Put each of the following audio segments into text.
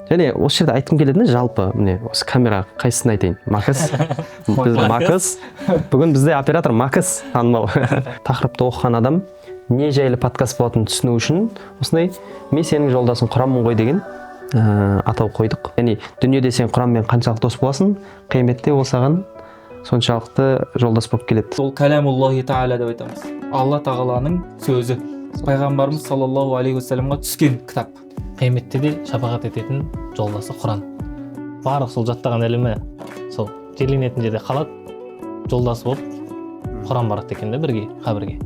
Және осы жерде айтқым келетіні жалпы міне осы камераға қайсысын айтайын? Макс. Біз Макс. Бүгін бізде оператор Макс танымал. Тақырыпты оқыған адам не жайлы подкаст болатынын түсіну үшін осындай мен сенің жолдасың Құранмын ғой деген атау қойдық. Яғни дүниеде сен Құранмен қаншалықты дос боласың, қияметте ол саған соншалықты жолдас болып келеді. Сол кәләмуллахи тағала деп айтамыз. Алла тағаланың сөзі. Пайғамбарымыз саллаллаху алейхи уассаламға түскен кітап. Қияметте де шапағат ететін жолдасы Құран. Барлық сол жаттаған ілімі сол жерленетін жерде қалады, жолдасы болып Құран барады екен де бірге, қабірге.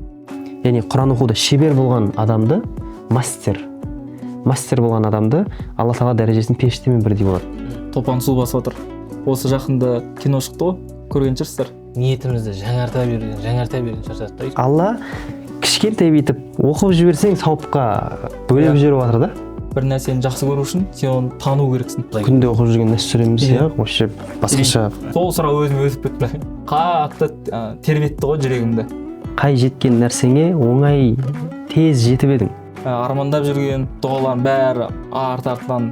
Яғни Құран оқуда шебер болған адамды мастер болған адамды Алла тағала дәрежесін періштемен бірдей болады. Топан су басып отыр. Осы жақында кино шықты ғой, көрген шығарсыздар. Ниетімізді жаңарта берген шаршатты. Алла кішкентай бүйтіп оқып жіберсең сауапқа бөліп жіберіп жатыр да. Бір нәрсені жақсы көру үшін сен оны тану керексің. Күнде оқып жүрген нәрсе сүреміз иә, вообще басқаша. Сол сұрақ өзім өтіп кетті. Қатты тербетті ғой жүрегімді. Қай жеткен нәрсеңе оңай тез жетіп едің? Армандап жүрген дұғалардың бәрі артынан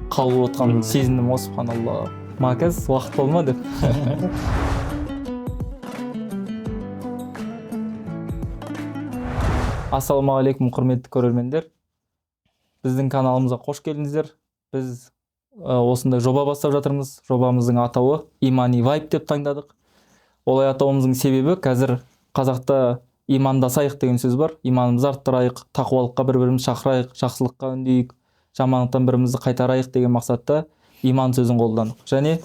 қалып отқан сезіндім ғой, субханалла. Макас, уақыт болма деп. Ассалаумағалейкум, құрметті көрермендер. Біздің каналымызға қош келдіңіздер. Біз осындай жоба бастап жатырмыз. Жобамыздың атауы Имани Вайб деп таңдадық. Олай атауымыздың себебі қазір қазақта имандасайық деген сөз бар. Иманымызды арттырайық, тақуалыққа бір-бірімізді шақырайық, жақсылыққа үндейік, жамандықтан бірімізді қайтарайық деген мақсатта иман сөзін қолдандық. Және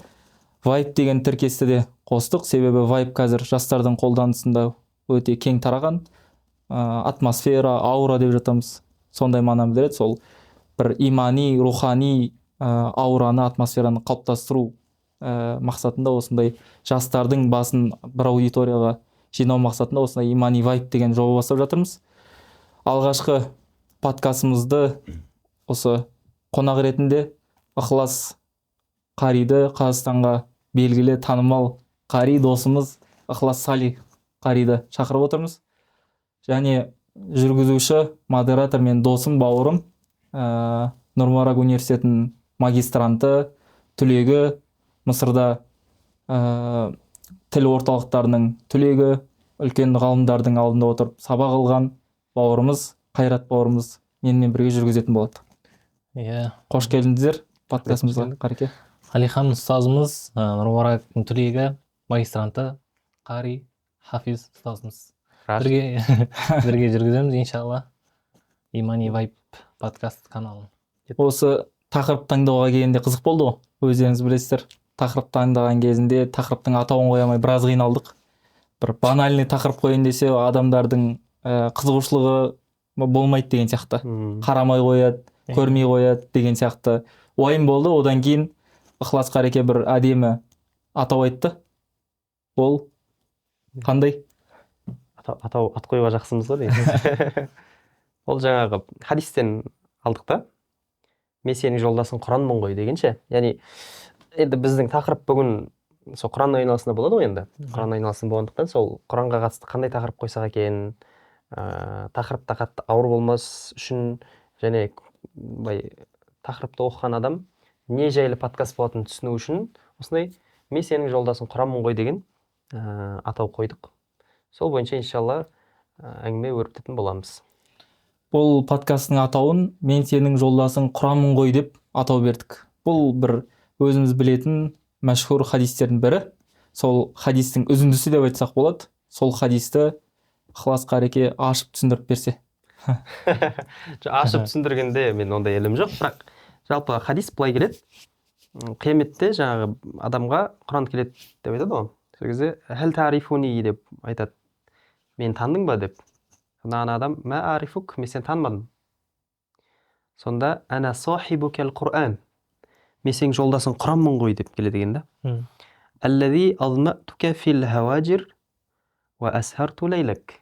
Вайб деген тіркесті де қостық. Себебі Вайб қазір жастардың қолданысында өте кең тараған. Атмосфера, аура деп жатамыз. Сондай мағынаны білдіреді. Сол бір имани, рухани аураны, атмосфераны қалыптастыру мақсатында осындай жастардың басын бір аудиторияға жинау мақсатында осындай Имани Вайб деген жоба бастап жатырмыз. Алғашқы подкастымызды осы қонақ ретінде Ықылас қариді, Қазақстанға белгілі танымал қари досымыз Ықылас Сали қариді шақырып отырмыз. Және жүргізуші, модератор мен досым, бауырым, Нұр-Мараг университетінің магистранты, түлегі, Мысырда тіл орталықтарының түлегі, үлкен ғалымдардың алдында отырып сабақ алған бауырымыз, Қайрат бауырымыз менімен бірге жүргізетін болады. Қош келдіңіздер подкастымызға, Қареке. Алихан ұстазымыз, Нұр-Марагтың түлегі, магистранты, қари, хафиз ұстазымыз. Бірге жүргіземіз, иншалла. Имани Вайб подкаст каналын. Осы тақырып таңдауға келгенде қызық болды ғой. Өздеріңіз білесіздер. Тақырып таңдаған кезінде тақырыптың атауын қоя алмай біраз қиналдық. Бір банальный тақырып қойын десе адамдардың қызығушылығы болмайды деген сияқты. Қарамай қояды, көрмей қояды деген сияқты уайым болды. Одан кейін Ықылас Қареке бір әдемі атау айтты. Ол қандай? Атау ат қоюға жақсымыз ғой деген. Ол жаңағы хадистен алдық та. Мен сенің жолдасың Құранмын ғой дегенше. Яғни енді біздің тақырып бүгін сол Құран айналасында болады ғой енді. Құран айналасында болғандықтан сол Құранға қатысты қандай тақырып қойсақ екен, тақырыпта қатты ауыр болмас үшін және тақырыпты оқыған адам не жайлы подкаст болатынын түсіну үшін осындай мен сенің жолдасың Құранмын ғой деген атау қойдық. Сол бойынша иншалла әңгіме өрбітетін боламыз. Бұл подкасттың атауын мен сенің жолдасың Құранмын ғой деп атау бердік. Бұл бір өзіміз білетін мәшһүр хадистердің бірі. Сол хадистің үзіндісі деп айтсақ болады. Сол хадисті Ықылас Қареке ашып түсіндіріп берсе. Ашып түсіндіргенде мен ондай ілім жоқ, бірақ жалпы хадис былай келеді. Қияметте жаңағы адамға Құран келеді деп айтады ғой. Сол кезде «Хәл тарифуни» деп айтады. Мен таныдың ба деп. Ана адам «Мә арифук», мен сен танымадым. Сонда «Ана сахибукал Құран», мен сенің жолдасың Құранмын ғой деп келеді екен да. «Аллази азматука фил хаважир ва асхарту лейлак».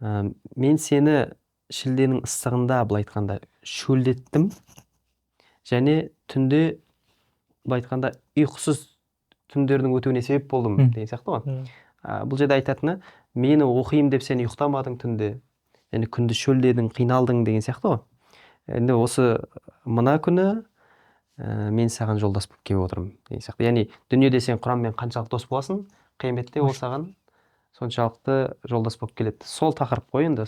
Мен сені шілденің ыстығында, былай айтқанда, шөлдеттім және түнде, былай айтқанда, ұйқысыз түндердің өтуіне себеп болдым деген сияқты ғой. Бұл жерде айтатыны, мені оқиым деп сен ұйықтамадың түнде, және күнді шөлдедің, қиналдың деген сияқты ғой. Енді осы мына күні мен саған жолдас болып келіп отырмын деген сияқты. Яғни дүниеде сен Құранмен қаншалық дос боласың, қияметте ол саған соншалықты жолдас болып келеді. Сол тақырып қой енді.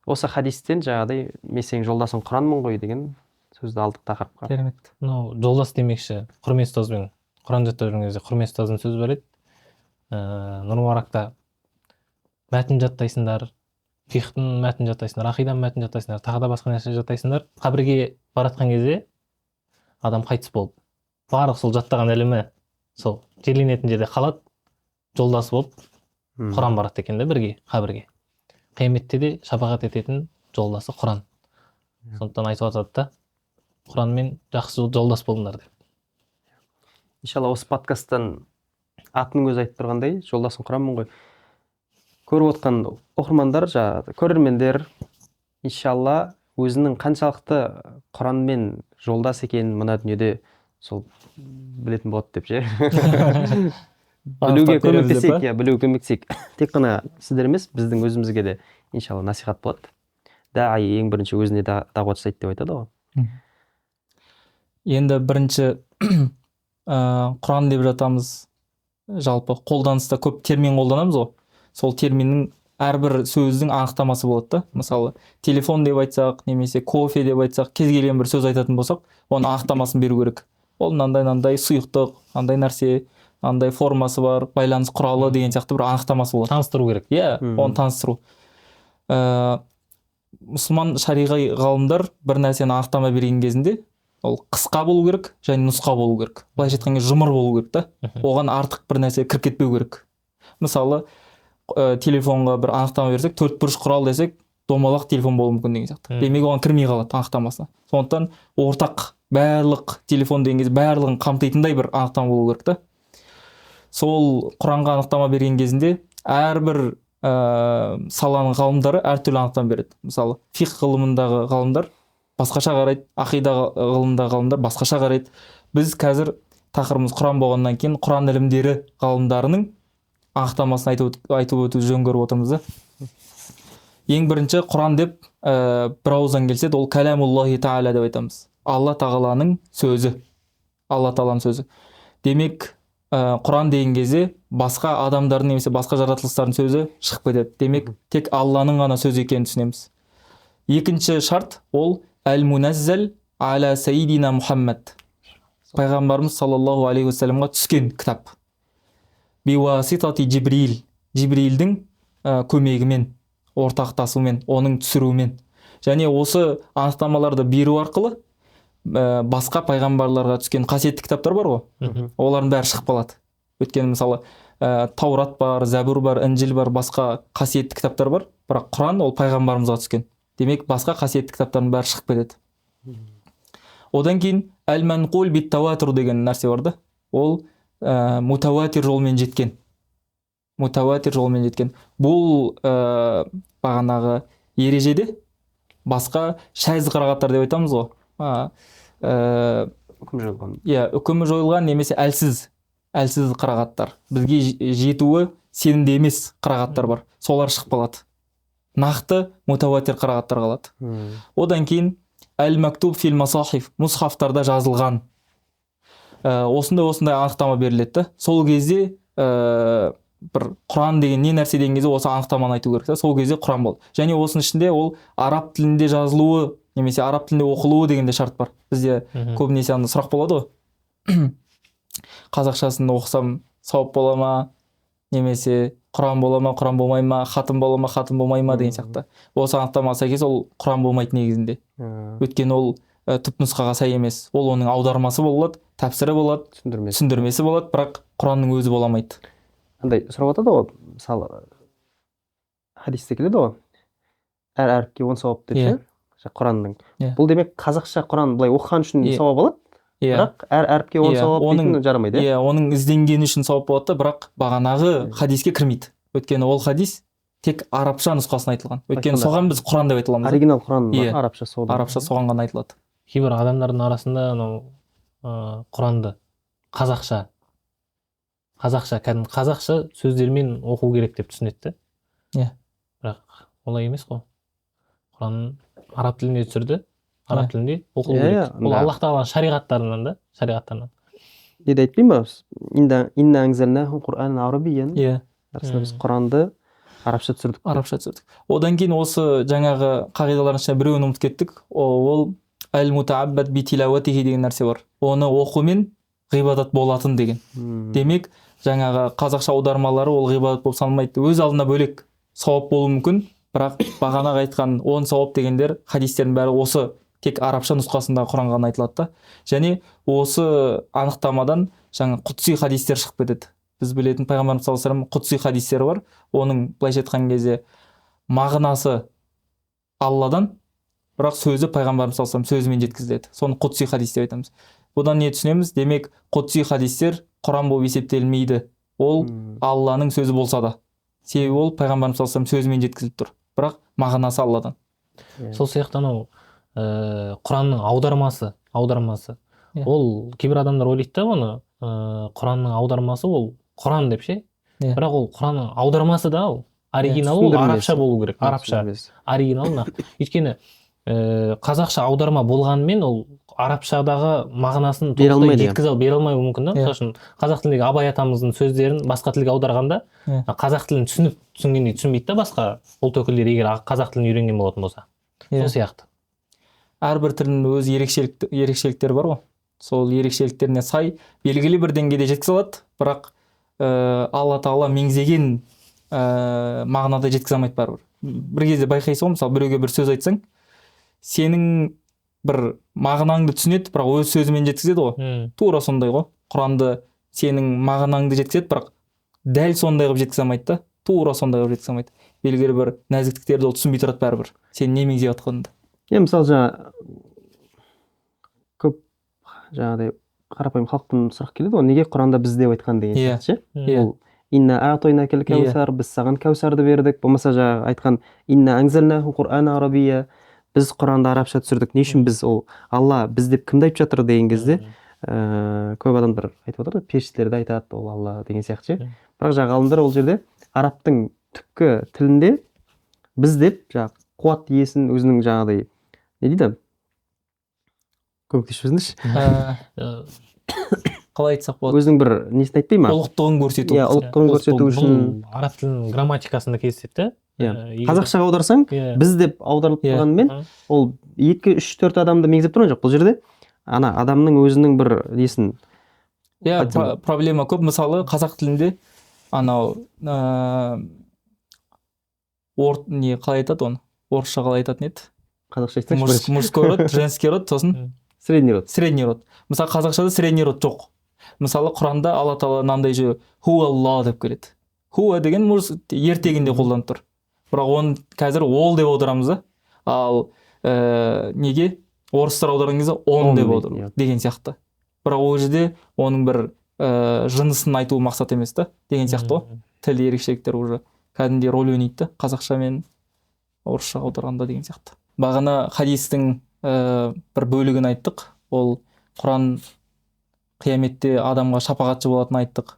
Осы хадистен жаңағыдай мен сенің жолдасың Құранмын ғой деген сөзді алдық тақырыпқа. Керемет. мынау жолдас демекші құрметті ұстазбен құран жаттап жүрген кезде құрметті ұстаздың сөзі бар еді. Нұр-Маракта мәтін жаттайсыңдар, фихтың мәтін жаттайсыңдар, ақиданың мәтін жаттайсыңдар, тағы да басқа нәрсе жаттайсыңдар. Қабірге баратқан кезде адам қайтыс болып, барлық сол жаттаған ілімі сол жерленетін жерде қалады, жолдасы болып Құран барады екен да бірге қабірге. Қияметте де шапағат ететін жолдасы Құран. Сондықтан айтып жатады да, Құранмен жақсы жолдас болыңдар деп. Иншалла осы подкасттан атының өзі айтып тұрғандай, жолдасың Құранмын ғой. Көріп отқан оқырмандар, жаңағы көрермендер, иншалла өзінің қаншалықты Құранмен жолдас екенін мына дүниеде сол білетін болады деп ше. Білуге көмектесейік, білуге көмектесейік. Тек қана сіздер емес, біздің өзімізге де иншалла насихат болады. Даи ең бірінші өзіне дағуат жасайды деп айтады ғой. Енді бірінші Құран деп жатамыз, жалпы қолданыста көп термин қолданамыз ғой. Сол терминнің әрбір сөздің анықтамасы болады да. Мысалы, телефон деп айтсақ, немесе кофе деп айтсақ, кез келген бір сөз айтатын болсақ, оның анықтамасын беру керек. Ол мынандай сұйықтық, андай нәрсе, андай формасы бар, байланыс құралы деген сияқты бір анықтамасы болады. Таныстыру керек. Иә, оны таныстыру. Мұсылман шариғи ғалымдар бір нәрсені анықтама берген кезінде, ол қысқа болу керек және нұсқа болу керек. Былайша айтқанда жұмыр болу керек та. Оған артық бір нәрсе кіріп кетпеу керек. Мысалы, телефонға бір анықтама берсек, 4 бұрыш құрал десек, домалақ телефон болуы мүмкін деген сияқты. Демек оған кірмей қалады анықтамасына. Сондықтан ортақ барлық телефон деген кезде барлығын қамтитындай бір анықтама болу керек та. Сол Құранға анықтама берген кезінде әрбір саланың ғалымдары әртүрлі анықтама береді. Мысалы, фиқ ғылымындағы ғалымдар басқаша қарайды, ақида ғылымындағы ғалымдар басқаша қарайды. Біз қазір тақырыбымыз Құран болғаннан кейін Құран ілімдері ғалымдарының анықтамасын айтып өту жөн көріп отырмыз да. Ең бірінші Құран деп бір ауыздан келсе, ол кәләмуллахи тағала деп айтамыз. Алла тағаланың сөзі. Алла тағаланың сөзі. Демек, Құран деген кезде басқа адамдардың немесе басқа жаратылыстардың сөзі шығып кетеді. Демек, тек Алланың ғана сөзі екенін түсінеміз. Екінші шарт ол әл-муназзал аля сайидина Мұхаммад. Пайғамбарымыз саллаллаху алейхи уассаламға түскен кітап. Биуаситати Джибрил. Джибрилдің көмегімен, ортақтасуымен, оның түсіруімен. Және осы анықтамаларды беру арқылы басқа пайғамбарларға түскен қасиетті кітаптар бар ғой. Олардың бәрі шығып қалады. Өйткені мысалы Таурат бар, Забур бар, Інжіл бар, басқа қасиетті кітаптар бар. Бірақ Құран ол пайғамбарымызға түскен. Демек, басқа қасиетті кітаптардың бәрі шығып кетеді. Одан кейін әл-манқул бит-тауатур деген нәрсе бар да. Ол мутаватир жолмен жеткен. Мутаватир жолмен жеткен. Бұл бағанағы ережеде басқа шәз қырағаттар деп айтамыз ғой. Үкім жойылған. Иә, үкімі жойылған немесе әлсіз қырағаттар. Бізге жетуі сенімді емес қырағаттар бар. Солар шығып қалады. Нақты мутаватир қырағаттар қалады. Одан кейін әл-мактуб фил масахиф, мұсхафтарда жазылған. Осындай анықтама беріледі. Сол кезде бір Құран деген не нәрсе деген кезде осы анықтаманы айту керек. Сол кезде Құран болды. Және осының ішінде ол араб тілінде жазылуы немесе араб тілінде оқылуы деген де шарт бар. Бізде көбінесе сұрақ болады ғой. Қазақшасын оқысам сауап бола ма, немесе Құран бола ма, Құран болмай ма, хатым бола ма, хатым болмай ма деген сияқты. Осы анықтамаға сәйкес ол Құран болмайды негізінде. Өйткені ол түпнұсқаға сай емес. Ол оның аудармасы болады, тәпсірі болады, түсіндірмесі болады, бірақ Құранның өзі бола алмайды. Андай сұрап жатады ғой, мысалы хадисте келеді ғой, әр әріпке 10 сауап дейді Құранның. Бұл демек қазақша Құран былай оқыған үшін сауап алады, бірақ әр әріпке 10 сауап дейтін жарамайды. Иә, оның ізденгені үшін сауап болады, бірақ бағанағы хадиске кірмейді. Өйткені ол хадис тек арабша нұсқасын айтылған. Өйткені соған біз Құран деп айта аламыз. Оригинал Құран арабша соған. Арабша соған ғана айтылады. Кейбір адамдардың арасында Құранды қазақша сөздермен оқу керек деп түсінеді. Иә. Бірақ олай емес қой. Құран араб тіліне түсірді, араб тілінде оқылу Иә, керек. иә, Ол да. Аллах тағаланың шариғаттарынан да, шариғаттарынан. Неде айтпаймын ба? Инна анзалнаху Qur'аnan арабиян. Иә, Расында біз Құранды арабша түсірдік. арабша түсірдік. Одан кейін осы жаңағы қағидалардың ішінде біреуін ұмытып кеттік. Ол әл-мутааббад битилауатихи деген нәрсе бар. Оны оқумен ғибадат болатын деген. Демек, жаңағы қазақша аудармалары ол ғибадат болып саналмайды. Өз алдына бөлек сауап болуы мүмкін, бірақ бағанағы айтқан 10 сауап дегендер хадистердің бәрі осы тек арабша нұсқасында Құранға ғана айтылады да. Және осы анықтамадан жаңа құдси хадистер шығып кетеді. Біз білетін пайғамбарымыз саллаллаху алейхи вассалам құдси хадистері бар. Оның былайша айтқан кезде мағынасы Алладан, бірақ сөзі пайғамбарымыз саллаллаху алейхи вассалам сөзімен жеткізіледі. Соны құдси хадис деп айтамыз. Бұдан не түсінеміз? Демек, құдси хадистер Құран болып есептелмейді. Ол Алланың сөзі болса да. Себебі ол пайғамбарымыз саллаллаху алейхи вассалам сөзімен жеткізіліп тұр. Бірақ мағынасы Алладан. Сол сияқты анау Құранның аудармасы. Ол кейбір адамдар ойлайды да оны Құранның аудармасы ол Құран деп ше. Бірақ ол Құранның аудармасы да ол. Оригиналы ол арабша болу керек. Арабша. Оригиналы. Өйткені қазақша аударма болғанымен ол арабшадағы мағынасын толықтай жеткізе бере алмауы мүмкін да. Мысалы үшін қазақ тіліндегі Абай атамыздың сөздерін басқа тілге аударғанда қазақ тілін түсінгендей түсінбейді да басқа ұлт өкілдері егер қазақ тілін үйренген болатын болса. Сол сияқты. Әрбір тілдің өз ерекшеліктері бар ғой. Сол ерекшеліктеріне сай белгілі бір деңгейде жеткізе алады, бірақ Алла Тағала меңзеген мағынада жеткізе алмайды бәрібір. Бір кезде байқайсың ғой, мысалы біреуге бір сөз айтсаң, сенің бір мағынаңды түсінеді, бірақ өз сөзімен жеткізеді ғой. Тура сондай ғой. Құранды сенің мағынаңды жеткізеді, бірақ дәл сондай қылып жеткізе алмайды да. Тура сондай қылып жеткізе алмайды. Белгілі бір нәзіктіктерді ол түсінбей тұрады бәрібір. Сен не меңзеп жатқаныңды. Мысалы жаңа көп жаңағыдай қарапайым халықтың сұрақ келеді ғой, неге Құранда біз деп айтқан деген сияқты ше. Ол инна аътойнакал каусар, біз саған кәусарды бердік. Болмаса жаңағы айтқан инна анзалнаху Qur'аnan арабия, біз Құранды арабша түсірдік. Не үшін біз? Ол Алла біз деп кімді айтып жатыр деген кезде көп адамдар айтып отыр, періштелерді айтады, ол Алла деген сияқты ше. Бірақ жаңағы ғалымдар ол жерде арабтың түпкі тілінде біз деп жаңағы қуат иесін өзінің жаңағыдай не дейді? Көмектесіп жүрсіңізші. Қалай айтсақ болады? Өзінің бір несін айтпай ма? Ұлықтығын көрсету. Иә, ұлықтығын көрсету үшін. Бұл араб тілінің грамматикасында кездеседі. Қазақшаға аударсаң, біз деп аударылып тұрғанымен, ол 2, 3, 4 адамды меңзеп тұрған жоқ. Бұл жерде ана адамның өзінің бір несін. Иә, проблема көп. Мысалы, қазақ тілінде анау қалай айтады оны? Орысша қалай айтатын еді? Қазақша айтсаңшы. Мужской род, женский род, сосын средний род. Средний род. Мысалы, қазақшада средний род жоқ. Мысалы, Құранда Алла Тағала мынандай жер хуалла деп келеді. Хуа деген ертегінде қолданып тұр. Бірақ оны қазір ол деп аударамыз да. Ал неге? Орыстар аударған кезде он деп аудару деген сияқты. Бірақ ол жерде оның бір жынысын айту мақсат емес та деген сияқты ғой. Тіл ерекшеліктер уже кәдімгідей рөл ойнайды да, қазақша мен орысша аударғанда деген сияқты. Бағана хадистің бір бөлігін айттық. Ол Құран қияметте адамға шапағатшы болатынын айттық.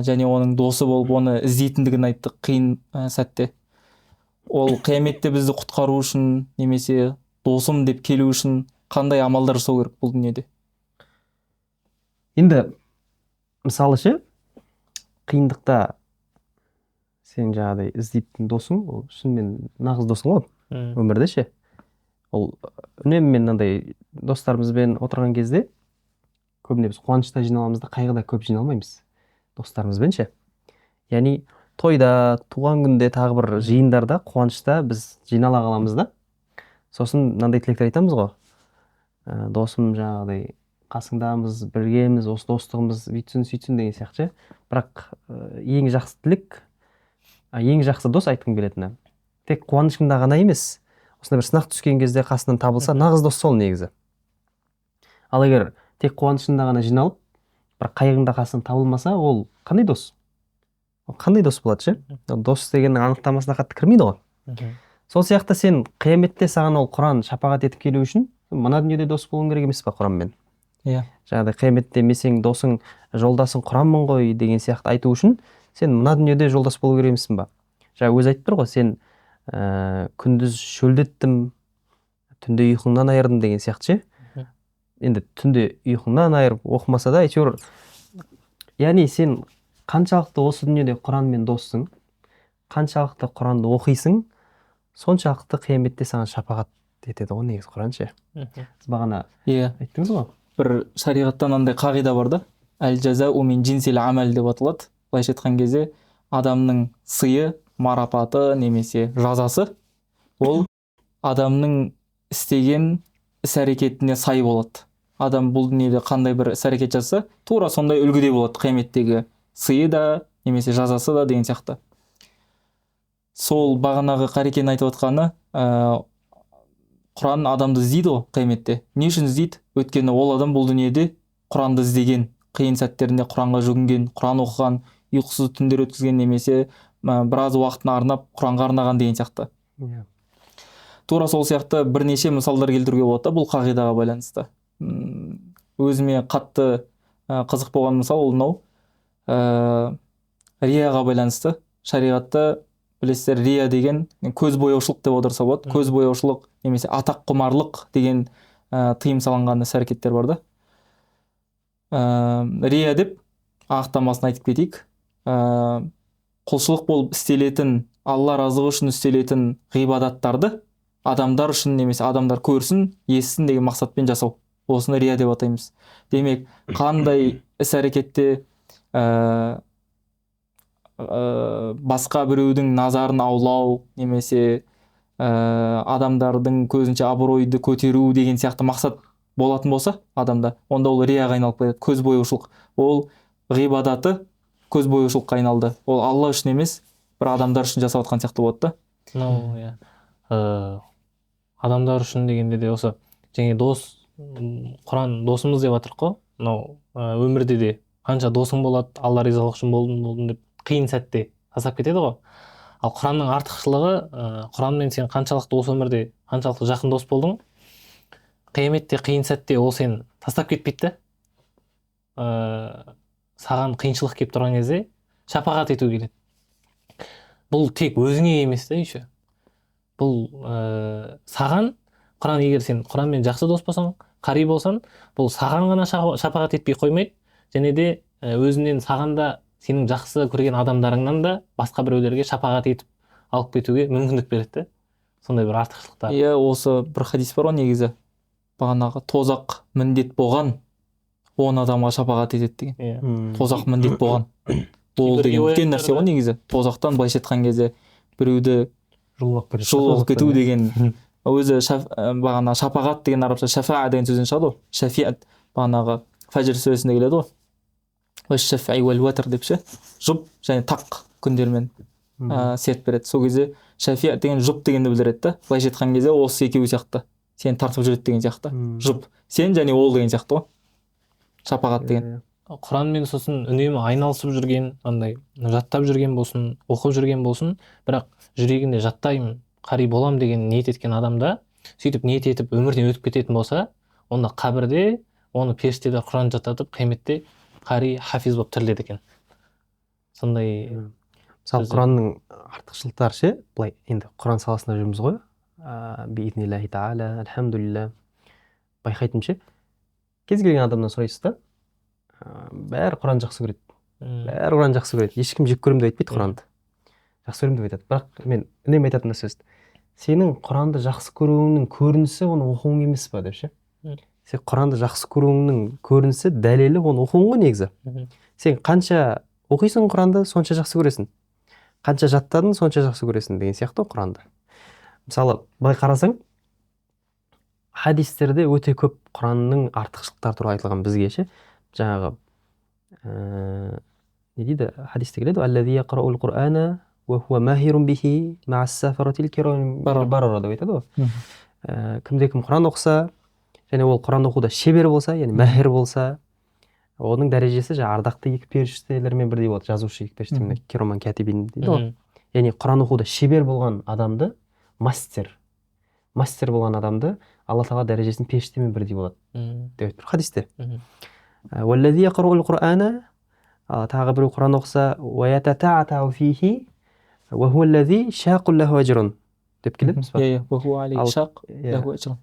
Және оның досы болып оны іздейтіндігін айттық қиын сәтте. Ол қияметте бізді құтқару үшін немесе досым деп келу үшін қандай амалдар жасау керек бұл дүниеде? Енді мысалы ше, қиындықта сен жаңағыдай іздейтін досың, ол шынымен нағыз досың ғой өмірде ше. Ол үнемі мен мынандай достарымызбен отырған кезде көбіне біз қуанышта жиналамыз да, қайғыда көп жиналмаймыз достарымызбен ше. Яғни тойда, туған күнде, тағы бір жиындарда, қуанышта біз жинала қаламыз да. Сосын мынандай тілектер айтамыз ғой. Досым жаңағыдай қасыңдамыз, біргеміз, осы достығымыз бүйтсін, сөйтсін деген сияқты. Бірақ ең жақсы тілек, ең жақсы дос айтқым келетіні. Тек қуанышымда ғана емес, осындай бір сынақ түскен кезде қасынан табылса, нағыз дос сол негізі. Ал егер тек қуанышында ғана жиналып, бірақ қайғыңда қасынан табылмаса, ол қандай дос? Ол қандай дос болады ше? Дос дегеннің анықтамасына қатты кірмейді ғой. Сол сияқты сен қияметте саған ол Құран шапағат етіп келу үшін мына дүниеде дос болуың керек емес па Құранмен? Иә. Жаңағыдай қияметте мен сенің досың, жолдасың Құранмын ғой деген сияқты айту үшін сен мына дүниеде жолдас болу керек емессің ба? Жаңа өзі айтып тұр ғой, сен күндіз шөлдеттім, түнде ұйқыңнан айырдың деген сияқты ше. Енді түнде ұйқыңнан айырып оқымаса да әйтеуір, яғни сен қаншалықты осы дүниеде Құранмен доссың, қаншалықты Құранды оқисың, соншалықты қияметте саған шапағат етеді ғой негізі Құран ше. Сіз бағана айттыңыз ғой. Бір шариғаттан андай қағида бар да, әл жазау мин джинсил амал деп аталады. Былайша айтқан кезде адамның сыйы, марапаты немесе жазасы ол адамның істеген іс-әрекетіне сай болады. Адам бұл дүниеде қандай бір іс-әрекет жасаса, тура сондай үлгіде болады қияметтегі сыйы да немесе жазасы да деген сияқты. Сол бағанағы Қарекенің айтып отқаны, Құран адамды іздейді ғой қияметте. Не үшін іздейді? Өйткені ол адам бұл дүниеде Құранды іздеген, қиын сәттерінде Құранға жүгінген, Құран оқыған, ұйқысыз түндер өткізген немесе біраз уақытын арнап Құранға арнаған деген сияқты. Тура сол сияқты бірнеше мысалдар келтіруге болады бұл қағидаға байланысты. Өзіме қатты қызық болған мысал ол мынау. Рияға байланысты. Шариғатта білесіздер, рия деген көз бояушылық деп отырса болады. Көз бояушылық немесе атақ құмарлық деген тыйым салынған іс-әрекеттер бар да. Рия деп анықтамасын айтып кетейік. Құлшылық болып істелетін, Алла разылығы үшін істелетін ғибадаттарды адамдар үшін немесе адамдар көрсін, естісін деген мақсатпен жасау. Осыны рия деп атаймыз. Демек, қандай іс-әрекетте басқа біреудің назарын аулау немесе адамдардың көзінше абыройды көтеру деген сияқты мақсат болатын болса адамда, онда ол рияға айналып кетеді. Көз бояушылық. Ол ғибадаты көз бояушылыққа айналды. Ол Алла үшін емес, бір адамдар үшін жасап жатқан сияқты болады да. Адамдар үшін дегенде де осы және дос, Құран досымыз деп жатырық қой. Мынау өмірде де қанша досың болады, Алла ризалық үшін болдым деп қиын сәтте тастап кетеді ғой. Ал Құранның артықшылығы, Құранмен сен қаншалықты осы өмірде қаншалықты жақын дос болдың, қияметте қиын сәтте ол сен тастап кетпейді да. Саған қиыншылық келіп тұрған кезде шапағат ету келеді. Бұл тек өзіңе емес та еще. Бұл саған Құран, егер сен Құранмен жақсы дос болсаң, қари болсаң, бұл саған ғана шапағат етпей қоймайды, және де өзінен саған да сенің жақсы көрген адамдарыңнан да басқа біреулерге шапағат етіп алып кетуге мүмкіндік береді. Сондай бір артықшылықтар. Осы бір хадис бар ғой негізі. Бағанағы тозақ міндет болған 10 адамға шапағат етеді деген. Тозақ міндет болған. Ол деген үлкен нәрсе ғой негізі. Тозақтан былайша айтқан кезде біреуді жұлып кету деген өзі бағана шапағат деген арабша шафаа деген сөзден шығады ғой. Шафиат бағанағы Фәжр сүресінде келеді ғой. Шафаи уәл уатр деп ше. Жұп және тақ күндермен серт береді. Сол кезде шафиат деген жұп дегенді білдіреді да. Былайша айтқан кезде осы екеуі сияқты. Сен тартып жүреді деген сияқты. Жұп. Сен және ол деген сияқты ғой. Шапағат деген. Құранмен сосын үнемі айналысып жүрген, андай жаттап жүрген болсын, оқып жүрген болсын, бірақ жүрегінде жаттаймын, қари болам деген ниет еткен адамда, сөйтіп ниет етіп өмірден өтіп кететін болса, онда қабірде оны періштелер Құран жаттатып, қияметте қари хафиз болып тіріледі екен. Сондай. Мысалы Құранның артықшылықтары ше, былай енді Құран саласында жүрміз ғой. Биизниллахи тааля, альхамдулилля. Байқайтынымша, кез келген адамнан сұрайсыз да, бәрі Құран жақсы көреді. Бәрі Құран жақсы көреді. Ешкім жек көремін деп айтпайды Құранды. Жақсы көремін деп айтады. Бірақ мен үнемі айтатын нәрсе, сенің Құранды жақсы көруіңнің көрінісі оны оқуың емес па деп ше. Сен Құранды жақсы көруіңнің көрінісі, дәлелі оны оқуың ғой негізі. Сен қанша оқисың Құранды, сонша жақсы көресің. Қанша жаттадың, сонша жақсы көресің деген сияқты Құранды. Мысалы, былай қарасаң, хадистерде өте көп Құранның артықшылықтары туралы айтылған бізге ше. Жаңағы не дейді? Хадисте келеді, «Аллази яқрауул Құр'ана ва хуа махирун бихи ма'ас-сафаратил кирам барара» деп айтады ғой. Кімде-кім Құран оқыса, және ол Құран оқуда шебер болса, яғни мәһир болса, оның дәрежесі жаңағы ардақты екі періштелермен бірдей болады. Жазушы екі періштемен кираман катибин дейді ғой. Яғни Құран оқуда шебер болған адамды, мастер болған адамды Алла Тағала дәрежесін періштемен бірдей болады деп айтып тұр хадисте. «Уаллази яқрауул Құр'ана» тағы біреу Құран оқыса, «ва ятата'атау фихи ва хуаллази шақул лаху ажрун» деп келеді. Ва хуа алейхи шақ лаху ажрун.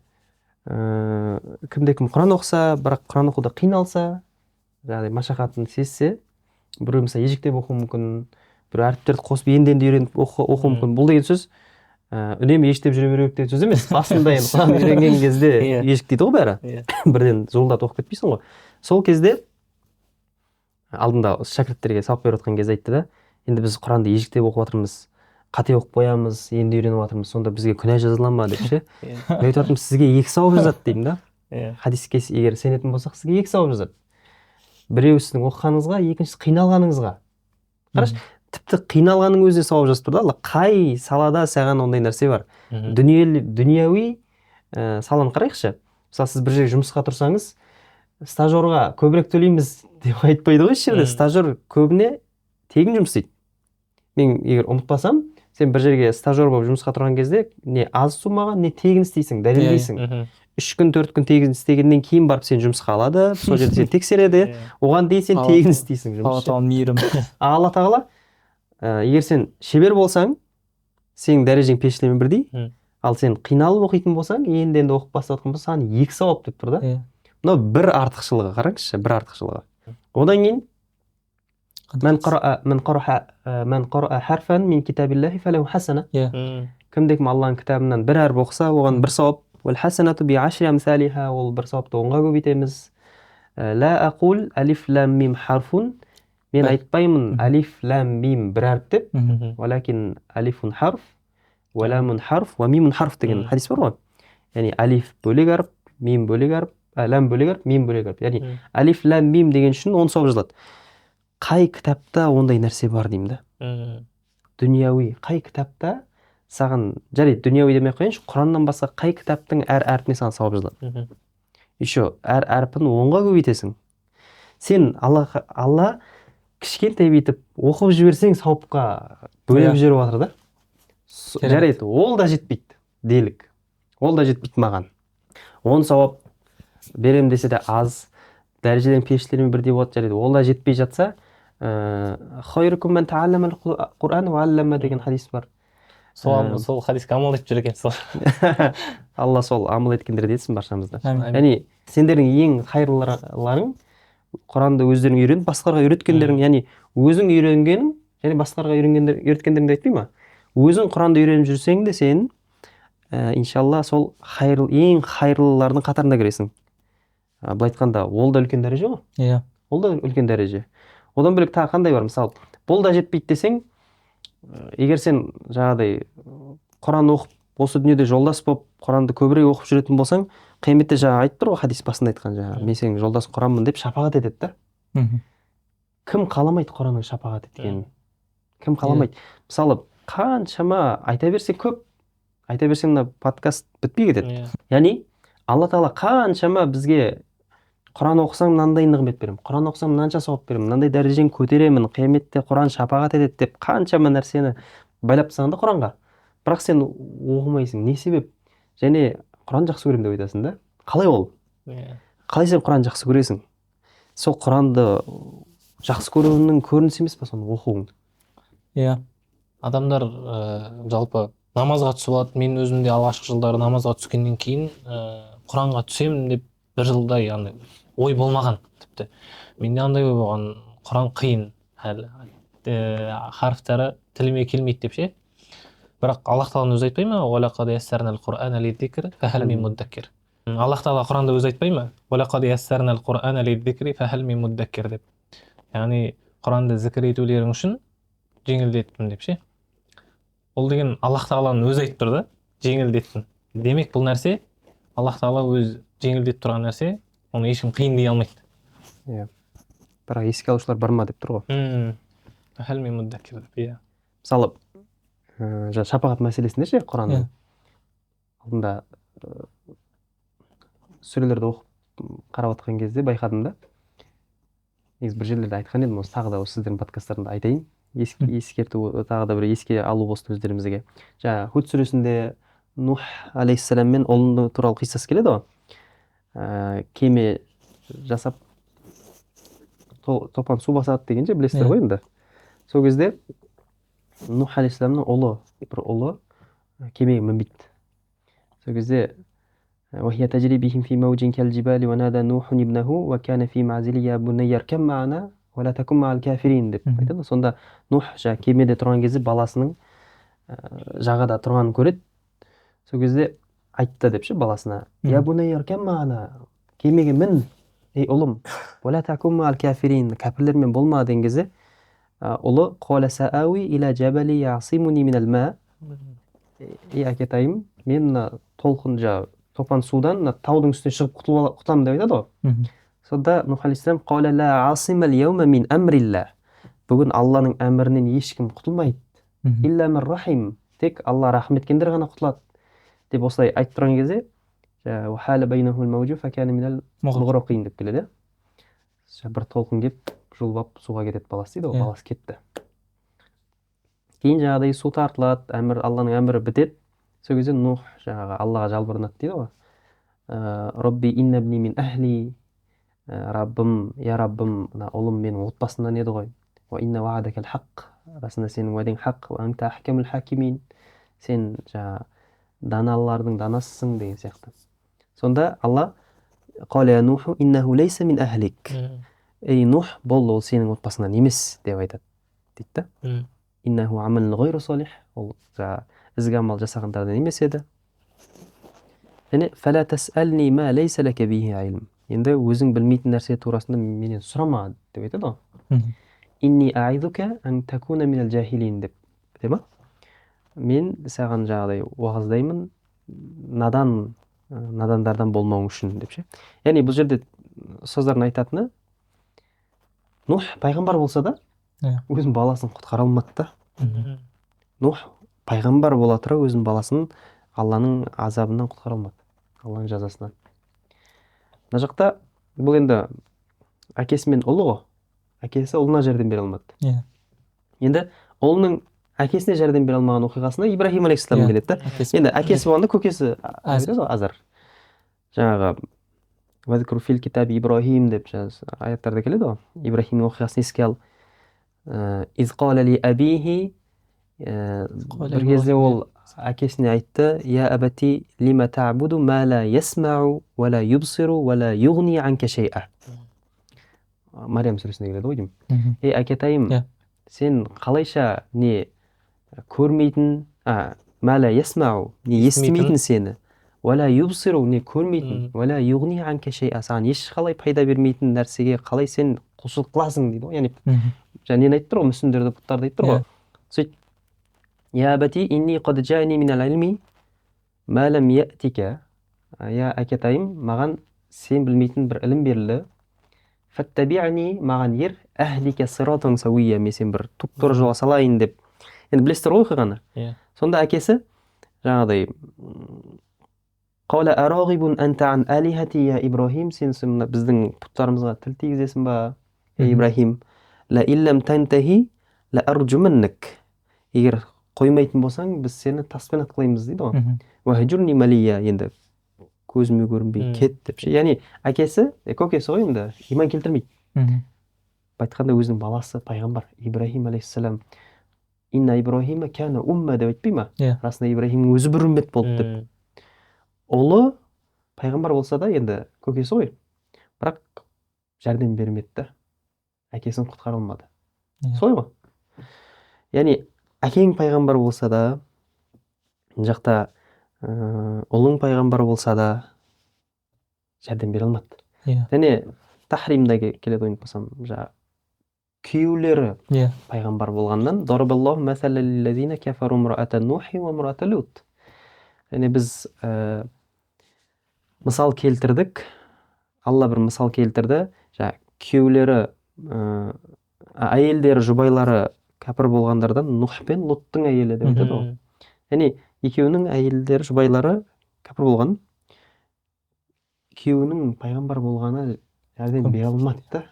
кімде-кім құран оқыса, бірақ құран оқуда қиналса, жаңағыдай машақатын сезсе, біреу мысалы ежіктеп оқуы мүмкін, бір әріптерді қосып енді үйреніп оқуы мүмкін. Бұл деген сөз үнемі ежіктеп жүре беру керек деген сөз емес. Басында енді құран үйренген кезде ежіктейді ғой бәрі. Бірден жолдат оқып кетпейсің ғой. Сол кезде алдында шәкірттерге сабақ беріп отқан кезде айтты да, енді біз құранды ежіктеп оқып жатырмыз, қате оқып қоямыз, енді үйреніп жатырмыз, сонда бізге күнә жазыла ма деп ше. Мен айтып жатырмын, сізге 2 сауап жазады деймін да. Хадиске егер сенетін болсақ, сізге 2 сауап жазады. Біреуі сіздің оқығаныңызға, екіншісі қиналғаныңызға. Қараш, тіпті қиналғанның өзіне сауап жазып тұр да. Алла қай салада саған ондай нәрсе бар? Дүнияуи саланы қарайықшы. Мысалы, сіз бір жерге жұмысқа тұрсаңыз, стажерға көбірек төлейміз деп айтпайды ғой еш жерде. Стажер көбіне тегін жұмыс істейді. Мен егер ұмытпасам, сен бір жерге стажер болып жұмысқа тұрған кезде не аз сумаға, не тегін істейсің, дәлелдейсің. 3 күн 4 күн тегін істегеннен кейін барып сен жұмысқа алады, сол жерде сен тексереді, оған дейін сен тегін істейсің жұмысты. Алла тағала мейірім. Алла тағала егер сен шебер болсаң, сенің дәрежең періштелермен бірдей, ал сен қиналып оқитын болсаң, енді оқып бастап жатқан болсаң, саған 2 сауап деп тұр да. Мынау бір артықшылығы, қараңызшы, бір артықшылығы. Одан кейін من قرأ حرفا من كتاب الله فله حسنة. Кімде-кім Алланың кітабынан бір әріп оқыса, оған бір сауап. والحسنة بعشر أمثالها, ол бір сауапты 10-ға көбейтеміз. لا أقول ألف لام ميم حرف, мен айтпаймын алиф лам мим бір әріп деп, ولكن ألف حرف ولام حرف وميم حرف деген хадис бар ғой. Яғни алиф бөлек әріп, мим бөлек әріп, лам бөлек әріп, мим бөлек әріп. Яғни алиф лам мим деген үшін 10 сауап жазылады. Қай кітапта ондай нәрсе бар деймін да. Дүнияуи, қай кітапта саған, жарайды, дүнияуи демей қойыншы, Құраннан басқа қай кітаптың әр әрпіне саған сауап жазылады. Еще әр әрпін 10-ға көбейтесің. Сен Алла кішкентай бүйтіп оқып жіберсең сауапқа бөліп жіберіп жатыр да. Жарайды, ол да жетпейді делік. Ол да жетпейді маған. 10 сауап берем десе де аз, дәрежеден періштелермен бірдей болады, жарайды. Ол да жетпей жатса, خيركم من تعلم القرآن وعلم деген хадис бар. Сол хадиске амал етіп жүр екенсіз. Алла сол амал еткендерді етсін баршамызды. Яғни сендердің ең қайырлыларың Құранды өздерің үйреніп, басқаларға үйреткендерің, яғни өзің үйренгенің, және басқаларға үйреткендеріңді айтпай ма? Өзің Құранды үйреніп жүрсең де сен, иншалла, сол ең қайырлылардың қатарына кіресің. Бұл айтқанда, ол да үлкен дәреже ғой? Иә. Ол да үлкен дәреже. Одан бөлек тағы қандай бар? Мысалы, бұл да жетпейді десең, егер сен жаңағыдай Құран оқып, осы дүниеде жолдас болып, Құранды көбірек оқып жүретін болсаң, қияметте жаңа айтып тұр ғой, хадис басында айтқан жаңа, мен сенің жолдас Құранмын деп шапағат етеді да. Кім қаламайды Құранның шапағат еткенін? Кім қаламайды? Мысалы, қаншама айта берсең көп, айта берсең мына подкаст бітпей кетеді. Яғни Алла тағала қаншама бізге Құран оқысаң мынандай нығмет беремін, Құран оқысаң мынанша сауап беремін, мынандай дәрежені көтеремін, қияметте Құран шапағат етеді деп қаншама нәрсені байлап тастаған да Құранға. Бірақ сен оқымайсың. Не себеп? Және Құран жақсы көремін деп айтасың да. Қалай ол? Қалай сен Құран жақсы көресің? Сол Құранды жақсы көруінің көрінісі емес па соны оқуың? Иә. Адамдар жалпы намазға түсіп алады. Мен өзімде алғашқы жылдары намазға түскеннен кейін Құранға түсемін деп бір жылдай ой болмаған тіпті. Менде андай ой болған, Құран қиын, әлі харфтары тіліме келмейді деп ше. Бірақ Аллах тағала өзі айтпай ма? Уалақад яссарнал Құр'ана лидзикр фахал мин муддаккир. Аллах тағала Құранда өзі айтпай ма? Уалақад яссарнал Құр'ана лидзикри фахал мин муддаккир деп. Яғни Құранды зікір етулерің үшін жеңілдеттім деп ше. Ол деген Аллах тағаланың өзі айтып тұр да, жеңілдеттім. Демек бұл нәрсе Аллах тағала өз жеңілдетіп тұрған нәрсе, оны ешкім қиын дей алмайды. Иә. Бірақ еске алушылар бар ма деп тұр ғой. Фахал мин муддаккир деп. Иә. Мысалы, жаңа шапағат мәселесінде ше, Құранның алдында сүрелерді оқып қарап отқан кезде байқадым да. Негізі бір жерлерде айтқан едім, осы тағы да осы сіздердің подкасттарында айтайын. Ескерту, тағы да бір еске алу болсын өздерімізге. Жаңа Худ сүресінде Нух алейхиссалам мен ұлы туралы қиссасы келеді ғой. Кеме жасап топан су басады дегенше білесіздер ғой енді. Сол кезде Нух алейхиссаламның бір ұлы кемеге мінбейді. Сол кезде وهي تجري بهم في موج كالجبال ونادى نوح ابنه وكان في معزل يا بني اركب معنا ولا تكن مع الكافرين деп Мгм. айтады. Сонда Нух кемеде тұрған кезде баласының жағада тұрғанын көреді. Сол кезде айтты деп ше баласына: "Я бунай аркан мағана, кемеге мін, ей ұлым, вала такун мa'al кафирин, кәпірлермен болма" деген кезде ұлы: "Қала саави иля джабали ясимуни минал ма", ей әкетайым, мен мына толқын топан судан мына таудың үстіне шығып құтыламын деп айтады ғой. Мгм. Сонда Нух алейхиссалам: "Қала ла асима ал-яума мин амрилла", бүгін Алланың әмірінен ешкім құтылмайды. Мгм. "Илля мин рахим", тек Алла рахым еткендер ғана құтылады деп осылай айтып тұрған кезде وحال بينهم الموج فكان من المغرقين деп келеді. Бір толқын келіп жұлып суға кетеді баласы дейді ғой, баласы кетті. Кейін жаңағыдай су тартылады, Алланың әмірі бітеді. Сол кезде Нух Аллаға жалбарынады дейді ғой. Робби инна бни мин ахли, Раббым, я Раббым, мына ұлым менің отбасымнан еді ғой. Ва инна ва'адакал хақ, расында сенің уәдең хақ, ва анта ахкамул хакимин, сен даналардың данасысың деген сияқты. Сонда Алла: "Қала я Нуху иннаху лейса мин ахлик", ей Нух, бұл ол сенің отбасыңнан емес деп айтады дейді да. Иннаху амалун гайру салих, ол ізгі амал жасағандардан емес еді. Және фала тасални ма лейса лака бихи илм, енді өзің білмейтін нәрсе турасында менен сұрама деп айтады ғой. Мгм. Инни а'идука ан такуна минал жахилин деп, ма? Мен саған жаңағыдай уағыздаймын, надандардан болмауың үшін деп ше. Яғни бұл жерде ұстаздардың айтатыны, Нух пайғамбар болса да, өзінің баласын құтқара алмады да. Нух пайғамбар бола тұра өзінің баласын Алланың азабынан құтқара алмады, Алланың жазасынан. Мына жақта бұл енді әкесі мен ұлы ғой. Әкесі ұлына жәрдем бере алмады. Енді ұлының әкесіне жәрдем бере алмаған оқиғасында Ибрахим алейхиссалам келеді да. Енді әкесі болғанда көкесі Азар. Жаңағы вазкур фил китаби Ибрахим деп аяттарда келеді ғой. Ибрахимнің оқиғасын еске ал. Из қала ли абихи, бір кезде ол әкесіне айтты: "Я абати лима та'буду ма ла ясмау ва ла юбсиру ва ла югни анка шей'a". Мариям сүресінде келеді ғой деймін. Ей әкетайым, сен қалайша не көрмейтін, ма ла ясмау, не естімейтін сені, ва ла юбсиру, не көрмейтін, ва ла югни анка шей'a, саған ешқалай пайда бермейтін нәрсеге қалай сен құлшылық қыласың дейді ғой. Яғни нені айтып тұр ғой, мүсіндерді, бұттарды айтып тұр ғой. Сөйт: "Я абати инни қад джаани минал илми ма лам я'тика", я әкетайым, маған сен білмейтін бір ілім берілді. Фаттаби'ни, маған ер, ахлика сиратан сауия, мен сен бір туп-тура жолға салайын деп. Енді білесіздер ғой оқиғаны. Сонда әкесі жаңағыдай: "Қала арағибун анта ан алихати я Ибрахим", сен біздің пұттарымызға тіл тигізесің ба, ей Ибрахим? "Ла иллам тантахи ла арджуманнак", егер қоймайтын болсаң, біз сені таспен атқылаймыз дейді ғой. "Вахджурни малия", енді көзіме көрінбей кет деп ше. Яғни әкесі, көкесі ғой, енді иман келтірмейді. Айтқанда өзінің баласы пайғамбар Ибрахим алейхиссалам. Инна Ибрахима кана умма деп айтпай ма? Расында Ибрахимнің өзі бір үмбет болды деп. Ұлы пайғамбар болса да, енді көкесі ғой, бірақ жәрдем бермеді да, әкесін құтқара алмады. Солай ғой. Яғни әкең пайғамбар болса да, жақта ұлың пайғамбар болса да, жәрдем бере алмады. Және тахримда келеді ойын болсам, күйеулері пайғамбар болғаннан, "Дарабаллаху масалан лиллазина кафару имраата Нухи ва имраата Лут". Және біз мысал келтірдік, Алла бір мысал келтірді, күйеулері, әйелдері, жұбайлары кәпір болғандардан Нух пен Луттың әйелі деп айтады ғой. Яғни екеуінің әйелдері, жұбайлары кәпір болған, күйеуінің пайғамбар болғаны жәрдем бере алмады да.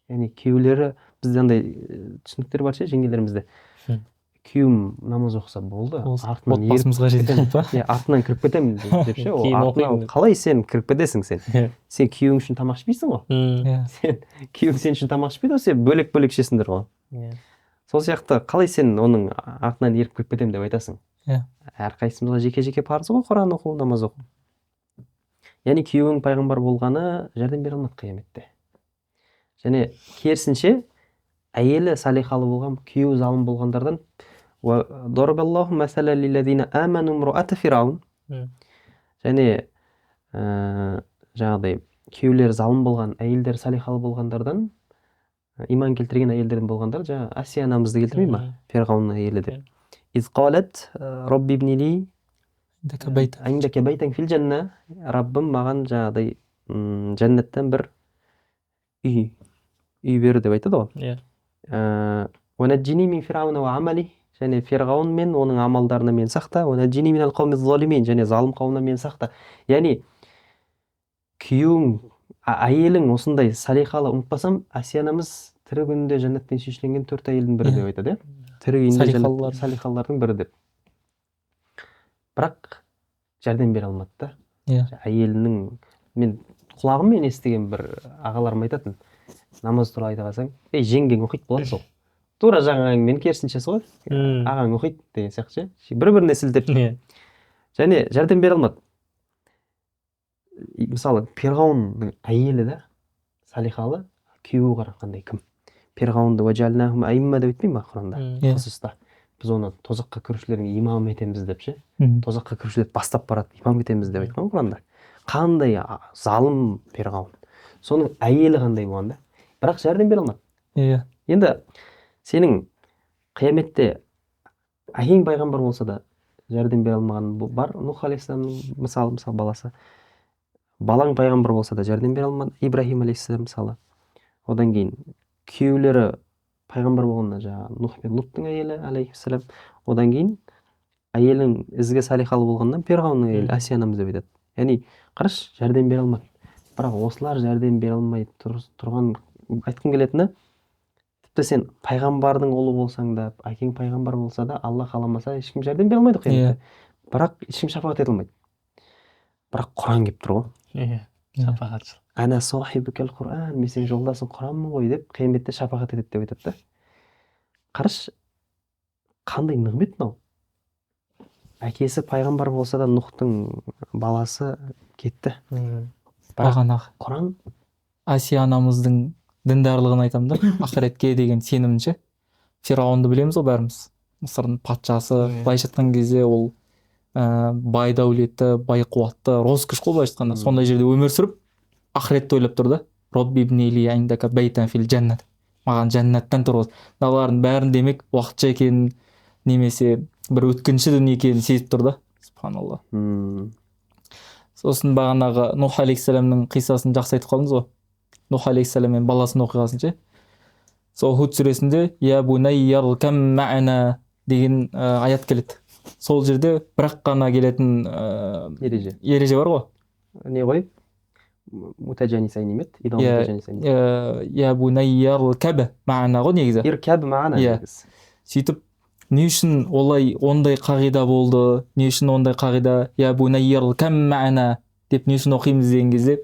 Яғни күйеулері, бізде андай түсініктер бар ше, жеңгелерімізде. Күйеуім намаз оқыса болды, отбасымызға жетемін ба? Артынан кіріп кетемін деп ше. Қалай сен кіріп кетесің сен? Сен күйеуің үшін тамақ ішпейсің ғой. Күйеуің сен үшін тамақ ішпейді ғой, сен бөлек-бөлек ішесіңдер ғой. Сол сияқты қалай сен оның артынан еріп кіріп кетемін деп айтасың? Әрқайсымызға жеке-жеке парыз ғой Құран оқу, намаз оқу. яғни күйеуің пайғамбар болғаны жәрдем бере алмады қияметте. Және керісінше әйелі салихалы болған, күйеуі залым болғандардан дорабаллаху мәсәлән лиллазина аману имруата фираун. Және жаңағыдай күйеулері залым болған, әйелдері салихалы болғандардан, иман келтірген әйелдерден болғандар, жаңа Асия анамызды келтірмей ма? Фирғаунның әйелі деп. Из қалат робби ибни ли индака байтан фил жанна. Раббым маған жаңағыдай жәннаттан бір үй бер деп айтады ғой. Унаджини мин фирауна ва амали. Және Фирғаун мен оның амалдарына мен сақта. Унаджини минал қауми залимин. Және залым қауымнан мен сақта. Яғни күйеуің, әйелің осындай салихалы, ұмытпасам, Асия анамыз тірі күнінде жәннаттен сүйшіленген 4 әйелдің бірі деп айтады. Тірі күнінде салихалылардың бірі деп. Бірақ жәрдем бере алмады да. Әйелінің, мен құлағыммен естіген бір ағаларым айтатын, намаз туралы айта қалсаң, жеңгең оқиды болады сол. Тура жаңағы әңгіменің керісіншесі ғой. Ағаң оқиды деген сияқты. Бір-біріне сілтеп. Және жәрдем бере алмады. Мысалы, Фирғаунның әйелі да салихалы, күйеуі қараққандай кім? Фирғаунды уәжәлнахум аимма деп айтпай ма Құранда? Қысыста. Біз оны тозаққа кірушілердің имам етеміз деп ше. Тозаққа кірушілерді бастап барады, имам етеміз деп айтқан Құранда. Қандай залым Фирғаун. Соның әйелі қандай болғанда. Бірақ жәрдем бере алмады. Енді сенің қияметте әкең пайғамбар болса да жәрдем бере алмаған бар. Нух алейхиссаламның мысалы баласы. Балаң пайғамбар болса да жәрдем бере алмады. Ибрахим алейхиссалам мысалы. Одан кейін күйеулері пайғамбар болғанда жаңағы Нух пен Луттың әйелі алейхиссалам. Одан кейін әйелің ізгі салихалы болғаннан Фирғаунның әйелі Асия анамыз деп айтады. Яғни қараш, жәрдем бере алмады. Бірақ осылар жәрдем бере алмай тұрған айтқым келетіні, тіпті сен пайғамбардың ұлы болсаң да, әкең пайғамбар болса да, Алла қаламаса ешкім жәрдем бере алмайды қияметте. Бірақ ешкім шапағат ете алмайды. Бірақ Құран келіп тұр ғой. Шапағатшыл. Ана сохибукал Құран, мен сенің жолдасың Құранмын ғой деп қияметте шапағат етеді деп айтады да. Қараш, қандай нығмет мынау. Әкесі пайғамбар болса да Нұхтың баласы кетті. Бағанағы Құран Асия анамыздың діндарлығын айтамын да, ақыретке деген сенімінше. Фирғаунды білеміз ғой бәріміз. Мысырдың патшасы, былайша айтқан кезде ол бай дәулетті, бай қуатты, роскошь қой былайша айтқанда. Сондай жерде өмір сүріп, ақыретті ойлап тұрды. Робби ибни ли индака байтан фил жаннат. Маған жәннаттан тұрғыз. Мыналардың бәрін демек уақытша екенін, немесе бір өткінші дүние екенін сезіп тұрды. Субханалла. Сосын бағанағы Нух алейхиссаламның қиссасын жақсы айтып қалдыңыз ғой. Нух алейхиссалам мен баласының оқиғасын ше. Сол Худ сүресінде я бунайя иркам ма'ана деген аят келеді. Сол жерде бірақ қана келетін ереже бар ғой. Не ғой? Мутажанисайн емес, идам мутажанисайн. Я бунайя иркаб ма'ана ғой негізі. Иркаб ма'ана негізі. Сөйтіп не үшін олай ондай қағида болды, не үшін ондай қағида я бунайя иркам ма'ана деп не үшін оқимыз деген кезде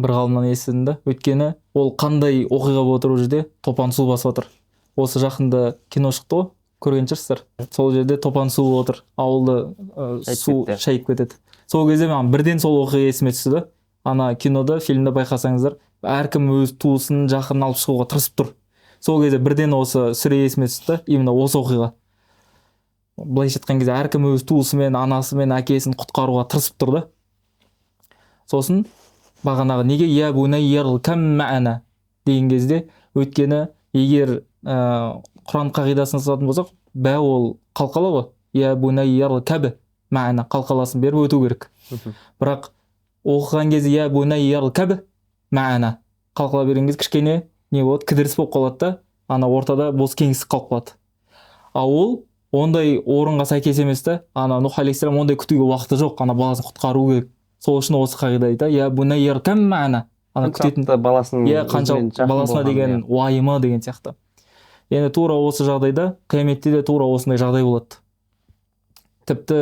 бір ғалымнан естідім да. Өйткені ол қандай оқиға болып отыр ол жерде, топан су басып отыр. Осы жақында кино шықты ғой, көрген шығарсыздар. Сол жерде топан су болып отыр, ауылды су шайып кетеді. Сол кезде маған бірден сол оқиға есіме түсті да. Ана кинода, фильмде байқасаңыздар, әркім өз туысын, жақынын алып шығуға тырысып тұр. Сол кезде бірден осы сүре есіме түсті, именно осы оқиға. Былайша айтқан кезде әркім өз туысымен, анасымен, әкесін құтқаруға тырысып тұр да. Сосын бағанағы неге я бунайя иркам ма'ана деген кезде, өйткені егер Құран қағидасын сататын болсақ, бә ол қалқала ғой. Я бунайя иркаб ма'ана қалқаласын беріп өту керек. Бірақ оқыған кезде я бунайя иркаб ма'ана қалқала берген кезде кішкене не болады, кідіріс болып қалады да, ана ортада бос кеңістік қалып қалады. А ол ондай орынға сәйкес емес та. Ана Нух алейхиссалам ондай күтуге уақыты жоқ, ана баласын құтқару керек. Сол үшін осы қағида айтады, я бунайя иркам ма'ана. Ана күтетін баласының қаншалық баласына деген уайымы деген сияқты. Енді тура осы жағдайда қияметте де тура осындай жағдай болады. Тіпті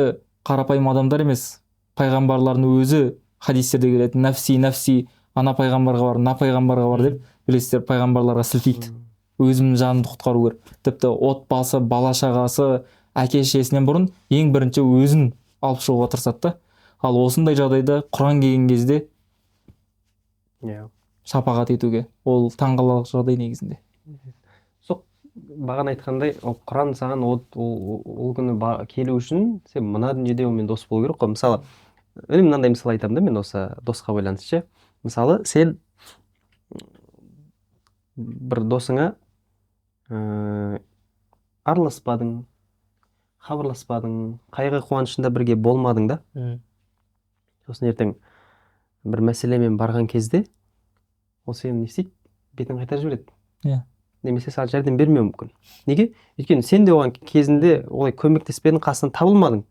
қарапайым адамдар емес, пайғамбарлардың өзі хадистерде келеді, нәфси, ана пайғамбарға бар, мына пайғамбарға бар деп, білесіздер, пайғамбарларға сілтейді. Өзімнің жанымды құтқару керек. Тіпті отбасы, бала шағасы, әке шешесінен бұрын ең бірінші өзін алып шығуға тырысады. Ал осындай жағдайда Құран келген кезде иә. шапағат етуге ол таңғаларлық жағдай негізінде. Сол бағана айтқандай, ол Құран саған ол күні келу үшін сен мына дүниеде онымен дос болу керек қой. Мысалы, мынандай мысал айтамын да, мен осы досқа байланысты ше. Мысалы, сен бір досыңа араласпадың, хабарласпадың, қайғы қуанышында бірге болмадың да. Сосын ертең бір мәселемен барған кезде ол сені не істейді? Бетін қайтарып жібереді. Иә. Немесе саған жәрдем бермеуі мүмкін. Неге? Өйткені сен де оған кезінде олай көмектеспедің, қасынан табылмадың.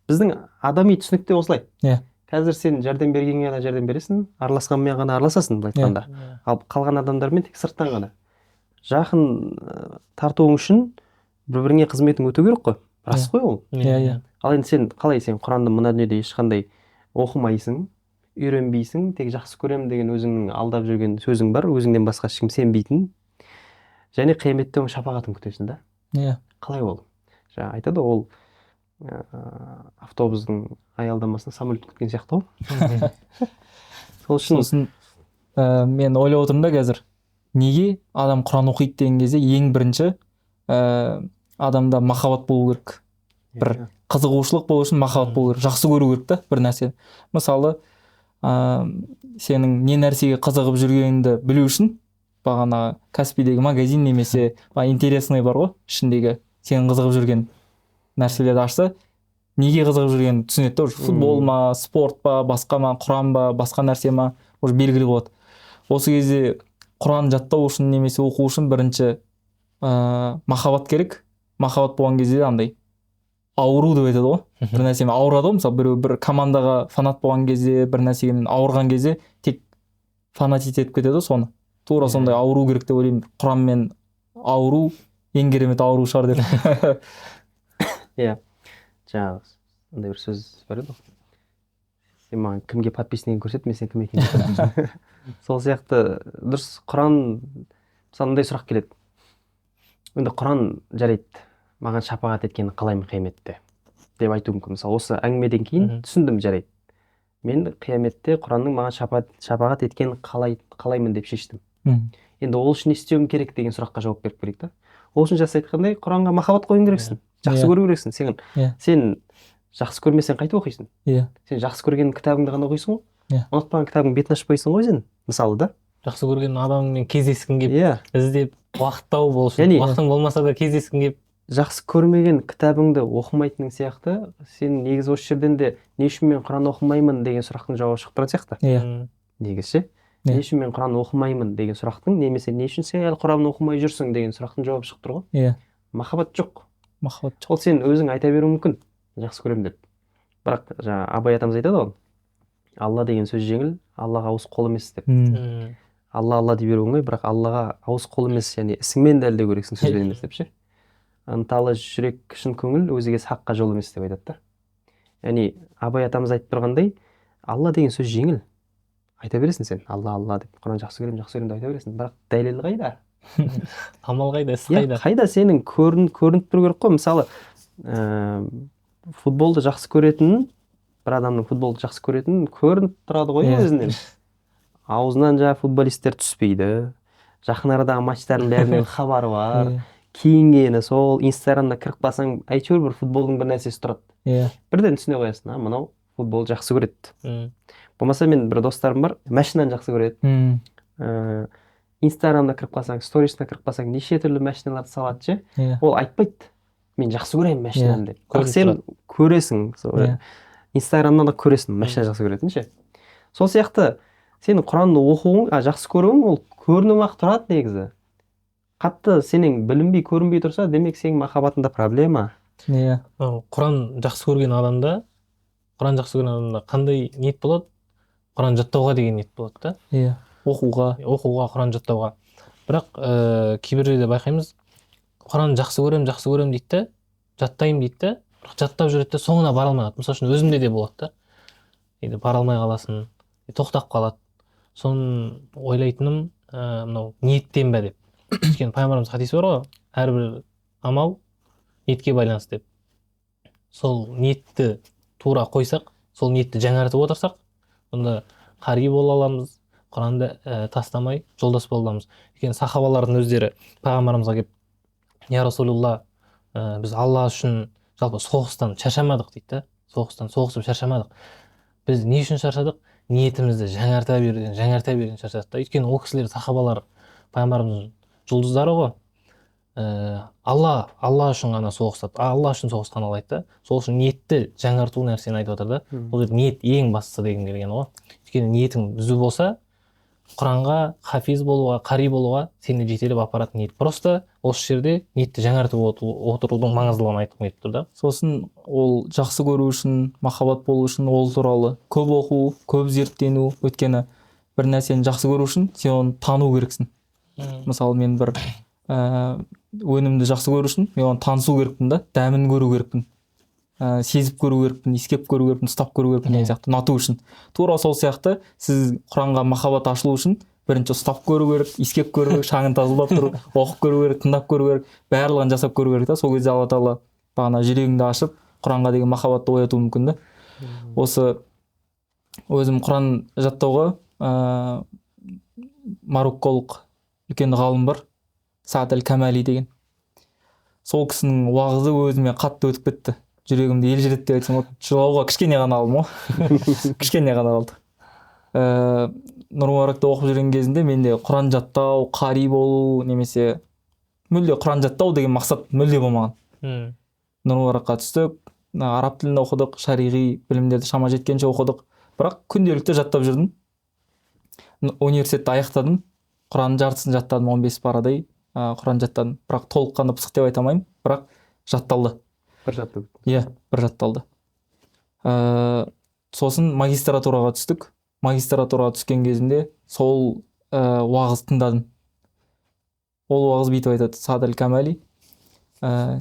Біздің адами түсінікте осылай. Иә. Қазір сен жәрдем бергенге ғана жәрдем бересің, араласқанмен ғана араласасың, былай айтқанда. Ал қалған адамдармен тек сырттан ғана. Жақын тартуың үшін бір-біріңе қызметің өту керек қой. Рас қой ол. Иә. Ал енді сен қалай, сен Құранды мына дүниеде ешқандай оқымайсың, үйренбейсің, тек жақсы көремін деген өзіңнің алдап жүрген сөзің бар, өзіңнен басқа ешкім сенбейтін. Және қияметте оның шапағатын күтесің да. Иә. Қалай ол? Жаңа айтады ол автобустың аялдамасында самолет күткен сияқты ғой. Сол үшін Сосын мен ойлап отырмын да қазір, неге адам Құран оқиды деген кезде ең бірінші адамда махаббат болу керек. Бір қызығушылық болу үшін махаббат болу керек, жақсы көру керек та бір нәрсе. Мысалы, сенің не нәрсеге қызығып жүргеніңді білу үшін бағана Каспийдегі магазин немесе интересный бар ғой, ішіндегі сенің қызығып жүрген нәрселерді ашса, неге қызығып жүргенін түсінеді да, футбол ма, спорт па, басқа ма, Құран ба, басқа нәрсе ма, уже белгілі болады. Осы кезде Құран жаттау үшін немесе оқу үшін бірінші махаббат керек. Махаббат болған кезде андай ауру деп айтады ғой. Бір нәрсемен ауырады ғой, мысалы біреу бір командаға фанат болған кезде, бір нәрсемен ауырған кезде тек фанатить етіп кетеді соны. Тура сондай ауру керек деп ойлаймын. Құранмен ауру ең керемет ауру шығар деп. Иә. Жаңағы андай бір сөз бар еді ғой. Сен маған кімге подписчигін көрсет, мен сен кім екенін көрсетемін. Сол сияқты дұрыс. Құран, мысалы мындай сұрақ келеді. Енді Құран жарайды, маған шапағат еткенін қалаймын қияметте деп айту мүмкін. Мысалы осы әңгімеден кейін түсіндім, жарайды. Мен қияметте Құранның маған шапағат еткенін қалаймын деп шештім. Енді ол үшін не істеуім керек деген сұраққа жауап беріп берейік та. Ол үшін жақсы айтқандай, Құранға махаббат қоюың керексің, жақсы көру керексің. Сен жақсы көрмесең қайтып оқисың? Сен жақсы көрген кітабыңды ғана оқисың ғой. Ұнатпаған кітабың бетін ашпайсың ғой сен, мысалы да. Жақсы көрген адаммен кездескің келіп, іздеп, уақыт тауып ол үшін. Уақытың болмаса да кездескің келіп. Жақсы көрмеген кітабыңды оқымайтының сияқты, сен негізі осы жерден де не үшін мен Құран оқымаймын деген сұрақтың жауабы шығып тұрған сияқты. Негізі не үшін мен Құран оқымаймын деген сұрақтың, немесе не үшін сен әлі Құран оқымай жүрсің деген сұрақтың жауабы шығып тұр ғой. Махаббат жоқ. Ол сен өзің айта беруің мүмкін, жақсы көремін деп. Бірақ жаңа Абай атамыз айтады ғой, Алла деген сөз жеңіл, Аллаға ауыз қол емес деп. Алла дей беру оңай, бірақ Аллаға ауыз қол емес, яғни ісіңмен дәлелдеу керексің, сөзбен емес деп ше. Ынталы жүрек шын көңіл өзгеге хаққа жол емес деп айтады да. Яғни Абай атамыз айтып тұрғандай, Алла деген сөз жеңіл. Айта бересің сен, Алла деп, Құран жақсы көремін деп айта бересің, бірақ дәлел қайда? Амал қайда, іс қайда? Қайда сенің көрініп тұру керек қой. Мысалы, футболды жақсы көретінін, бір адамның футболды жақсы көретінін көрініп тұрады ғой өзінен. Аузынан футболисттер түспейді, жақын арадағы матчтардың бәрінен хабары бар. Киінгені сол, Инстаграмда кіріп қалсаң, әйтеуір бір футболдың бір нәрсесі тұрады. Бірден түсіне қоясың, мынау футбол жақсы көреді. Болмаса мен бір достарым бар, машинаны жақсы көреді. Инстаграмда кіріп қалсаң, сторисына кіріп қалсаң, неше түрлі машиналарды салады ше. Ол айтпайды, мен жақсы көремін машинаны деп. Бірақ сен көресің, Инстаграмнан да көресің, машина жақсы көретін ше. Сол сияқты сенің Құранды оқуың, жақсы көруің, ол көрініп-ақ тұрады негізі. Қатты сенің білінбей, көрінбей тұрса, демек сенің махаббатында проблема. Құран жақсы көрген адамда қандай ниет болады? Құран жаттауға деген ниет болады да. Оқуға, Құран жаттауға. Бірақ кейбір жерде байқаймыз, Құран жақсы көремін дейді да, жаттаймын дейді да, бірақ жаттап жүреді де соңына бара алмайды. Мысалы үшін өзімде де болады да. Бара алмай қаласың, тоқтап қалады. Соны ойлайтыным, мынау ниеттен бе деп. Өйткені пайғамбарымыз хадисі бар ғой, әрбір амал ниетке байланысты деп. Сол ниетті тура қойсақ, сол ниетті жаңартып отырсақ, онда қари бола аламыз, Құранды тастамай жолдас бола аламыз. Өйткені сахабалардың өздері пайғамбарымызға келіп, я Расулулла, біз Алла үшін жалпы соғыстан шаршамадық дейді да. Соғысып шаршамадық. Біз не үшін шаршадық? Ниетімізді жаңарта беруден шаршадық та. Өйткені ол кісілер сахабалар пайғамбарымыздың жұлдыздары ғой. Алла үшін ғана соғысады. Алла үшін соғысқан алайды да. Сол үшін ниетті жаңарту нәрсені айтып отыр да. Ол жерде ниет ең бастысы деген келген ғой. Өйткені ниетің түзу болса, Құранға хафиз болуға, қари болуға сені жетелеп апаратын ниет. Просто осы жерде ниетті жаңартып отырудың маңыздылығын айтқым келіп тұр да. Сосын ол жақсы көру үшін, махаббат болу үшін ол туралы көп оқу, көп зерттену. Өйткені бір нәрсені жақсы көру үшін сен оны тану керексің. Мысалы мен бір өнімді жақсы көру үшін мен оны танысу керекпін да, дәмін көру керекпін, сезіп көру керекпін, иіскеп көру керекпін, ұстап көру керекпін деген сияқты, ұнату үшін. Тура сол сияқты сіз Құранға махаббат ашылу үшін бірінші ұстап көру керек, иіскеп көру керек, шаңын тазалап тұру, оқып көру керек, тыңдап көру керек, барлығын жасап көру керек та. Сол кезде Алла Тағала бағана жүрегіңді ашып Құранға деген махаббатты оятуы мүмкін да. Осы өзім Құран жаттауға марокколық үлкен ғалым бар, Саад әл-Камали деген. Сол кісінің уағызы өзіме қатты өтіп кетті. Жүрегімді елжіретті деп айтсам, жылауға кішкене ғана алдым ғой. Кішкене ғана қалды. Нұр Мүбаракта оқып жүрген кезінде менде Құран жаттау, қари болу, немесе мүлде Құран жаттау деген мақсат мүлде болмаған. Нұр Мүбаракқа түстік, араб тілінде оқыдық, шариғи білімдерді шама жеткенше оқыдық. Бірақ күнделікті жаттап жүрдім. Университетті аяқтадым. Құран жартысын жаттадым, 15 парадай Құран жаттадым. Бірақ толыққанды пысық деп айта алмаймын, бірақ жатталды. Бір жаттап. Иә, бір жатталды. Сосын магистратураға түстік. Магистратураға түскен кезімде сол уағыз тыңдадым. Ол уағыз бүйтіп айтады: Саад әл-Камали,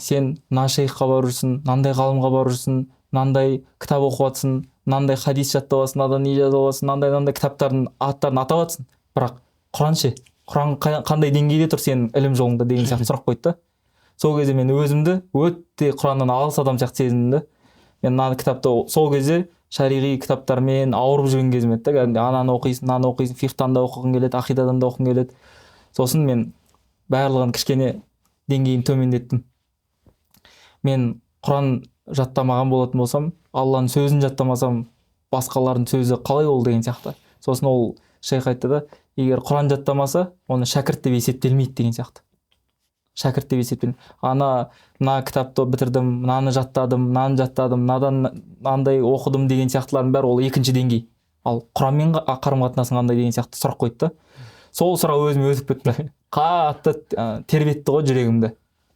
сен мына шейхқа барып жүрсің, мынандай ғалымға барып жүрсің, мынандай кітап оқып жатсың, мынандай хадис жаттап жатсың, мынадан не жазып жатсың, мынандай кітаптардың аттарын атап жатсың. Бірақ Құран ше? Құран қандай деңгейде тұр сенің ілім жолыңда деген сияқты сұрақ қойды да. Сол кезде мен өзімді өте Құраннан алыс адам сияқты сезіндім да. Мен мына кітапты сол кезде шариғи кітаптармен ауырып жүрген кезім еді да. Ананы оқисың, мынаны оқисың, фихтан да оқығың келеді, ақидадан да оқығың келеді. Сосын мен барлығын кішкене деңгейін төмендеттім. Мен Құран жаттамаған болатын болсам, Алланың сөзін жаттамасам, басқалардың сөзі қалай ол деген сияқты. Сосын ол шейх айтты да, егер Құран жаттамаса, оны шәкірт деп есептелмейді деген сияқты. Шәкірт деп есептелмейді. Мына кітапты бітірдім, мынаны жаттадым, мынадан мынандай оқыдым деген сияқтылардың бәрі ол екінші деңгей. Ал Құранмен қарым-қатынасың қандай деген сияқты сұрақ қойды да. Сол сұрақ өзіме өтіп кетті. Қатты тербетті ғой жүрегімді.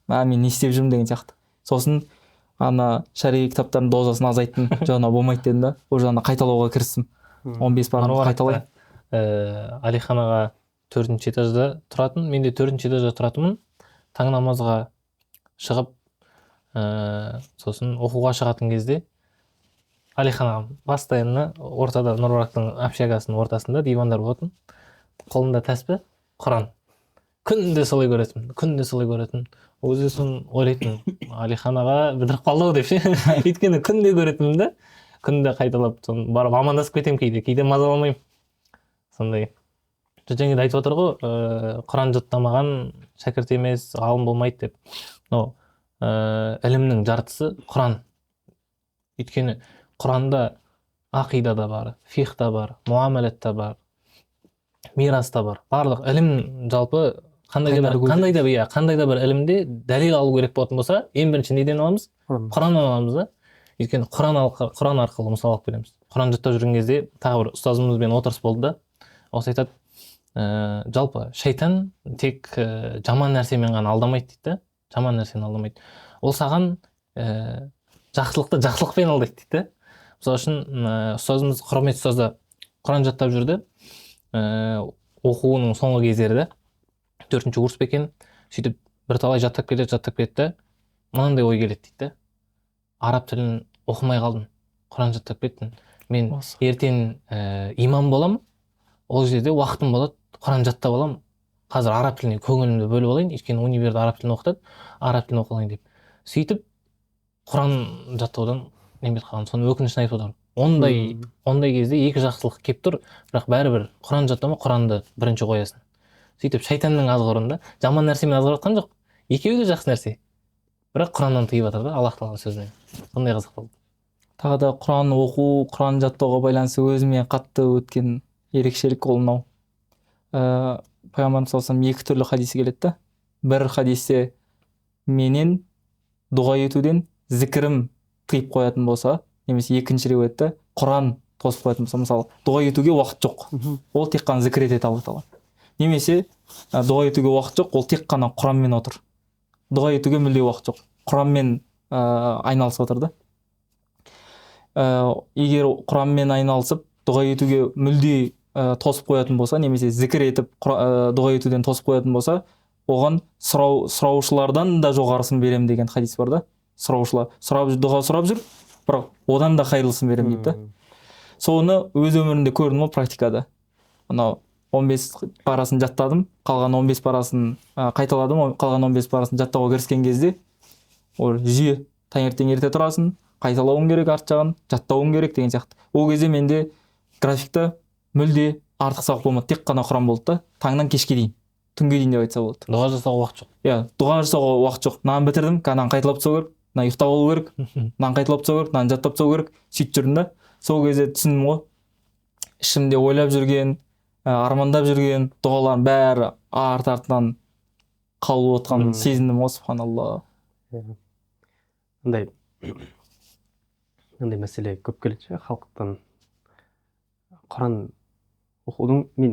Мен не істеп жүрмін деген сияқты. Сосын шариғи кітаптардың дозасын азайттым. Жаңа болмайды дедім да. Ол жағына қайталауға кірістім. 15 параны қайталай. Алихан аға 4-ші этажда тұратын, мен де 4-ші этажда тұратынмын. Таң намазға шығып, сосын оқуға шығатын кезде Алихан ағам постоянно ортада, Нұр Мүбарактың общагасының ортасында дивандар болатын. Қолында тәспі, Құран. Күнде солай көретін. Өзісін ойлайтын, Алихан аға бітіріп қалды ғой деп ше. Өйткені күнде көретінмін да, күнде қайталап, барып амандасып кетемін кейде мазаламаймын. Сондай. Жаңа айтып отыр ғой, Құран жаттамаған шәкірт емес, ғалым болмайды деп. Ілімнің жартысы Құран. Өйткені Құранда ақида да бар, фих та бар, муамалат та бар, мирас та бар. Барлық ілім жалпы қандай да бір ілімде дәлел алу керек болатын болса, ең бірінші неден аламыз? Құраннан аламыз да. Өйткені Құран арқылы мысал алып береміз. Құран жаттап жүрген кезде тағы бір ұстазымызбен отырыс болды да. Осы айтады, жалпы шайтан тек жаман нәрсемен ғана алдамайды дейді. Жаман нәрсені алдамайды. Ол саған жақсылықты жақсылықпен алдайды дейді. Мысалы үшін ұстазымыз, құрметті ұстазда Құран жаттап жүрді. Оқуының соңғы кездері де 4-ші курс екен. Сөйтіп бірталай жаттап кетті. Мынандай ой келеді дейді. Араб тілін оқымай қалдым. Құран жаттап кеттім. Мен ертең имам боламын. Ол жерде уақытым болады, Құран жаттап аламын. Қазір араб тіліне көңілімді бөліп алайын, өйткені универде араб тілін оқытады, араб тілін оқып алайын деп. Сөйтіп Құран жаттаудан немен қалған. Соны өкінішін айтып отырмын. ондай кезде екі жақсылық келіп тұр, бірақ бәрібір Құран жаттама, Құранды бірінші қоясың. Сөйтіп шайтанның азғырында жаман нәрсемен азғырып жатқан жоқ. Екеуі де жақсы нәрсе. Бірақ Құраннан тыйып жатыр да, Аллах тағаланың сөзінен. Сондай қызық болды. Тағы да Құран оқу, Құран жаттауға байланысты өзіме қатты өткен ерекшелік ол мынау. Пайғамбарымыз саллаллаху алейхи екі түрлі хадисі келеді да. Бір хадисте менен дұға етуден зікірім тыйып қоятын болса, немесе екінші риуаятта Құран тосып қоятын болса, мысалы, дұға етуге уақыт жоқ. Ол тек қана зікір етеді Алла тағала. Немесе дұға етуге уақыт жоқ, ол тек қана Құранмен отыр. Дұға етуге мүлде уақыт жоқ. Құранмен айналысып отыр да. Егер Құранмен айналысып, дұға етуге мүлде тосып қоятын болса, немесе зікір етіп дұға етуден тосып қоятын болса, оған сұраушылардан да жоғарысын берем деген хадис бар да. Сұраушылар дұға сұрап жүр, бірақ одан да қайырлысын берем дейді да. Соны өз өмірімде көрдім ғой практикада. Анау 15 парасын жаттадым, қалған 15 парасын қайталадым, қалған 15 парасын жаттауға кіріскен кезде ол жүйе, таңертең ерте тұрасың, қайталауың керек арт жағын, жаттауың керек деген сияқты. Ол кезде менде графикта мүлде артық сақ болмады, тек қана Құран болды да, таңнан кешке дейін, түнге дейін деп айтса болады. Дұға жасауға уақыт жоқ. Иә, дұға жасауға уақыт жоқ. Нан бітірдім, нан қайталап тастау керек, нан ұйықтап алу керек, нан қайталап тастау керек, нан жаттап тастау керек, сөйтіп жүрдім да. Сол кезде түсіндім ғой, ішімде ойлап жүрген, армандап жүрген дұғалардың бәрі артынан қалып отқанын сезіндім ғой, субханалла. Андай мәселе көп келеді халықтан. Құран оқудың мен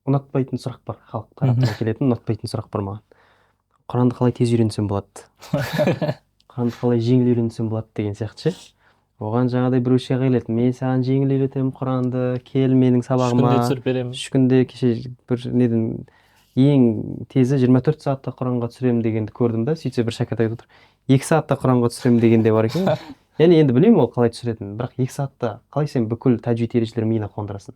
ұнатпайтын сұрақ бар, халық тарапынан келетін ұнатпайтын сұрақ бар маған. Құранды қалай тез үйренсем болады? Құранды қалай жеңіл үйренсем болады деген сияқты ше. Оған жаңағыдай біреу шеға келеді, мен саған жеңіл үйретемін Құранды, кел менің сабағыма. 3 күнде түсіріп беремін. 3 күнде кеше бір неден ең тезі 24 сағатта Құранға түсіремін дегенді көрдім да, сөйтсе бір шәкірт айтып отыр. 2 сағатта Құранға түсіремін дегенде бар екен. Яғни енді білмеймін ол қалай түсіретінін, бірақ 2 сағатта қалай сен бүкіл тәжвид ережелерін миыңа қондырасың?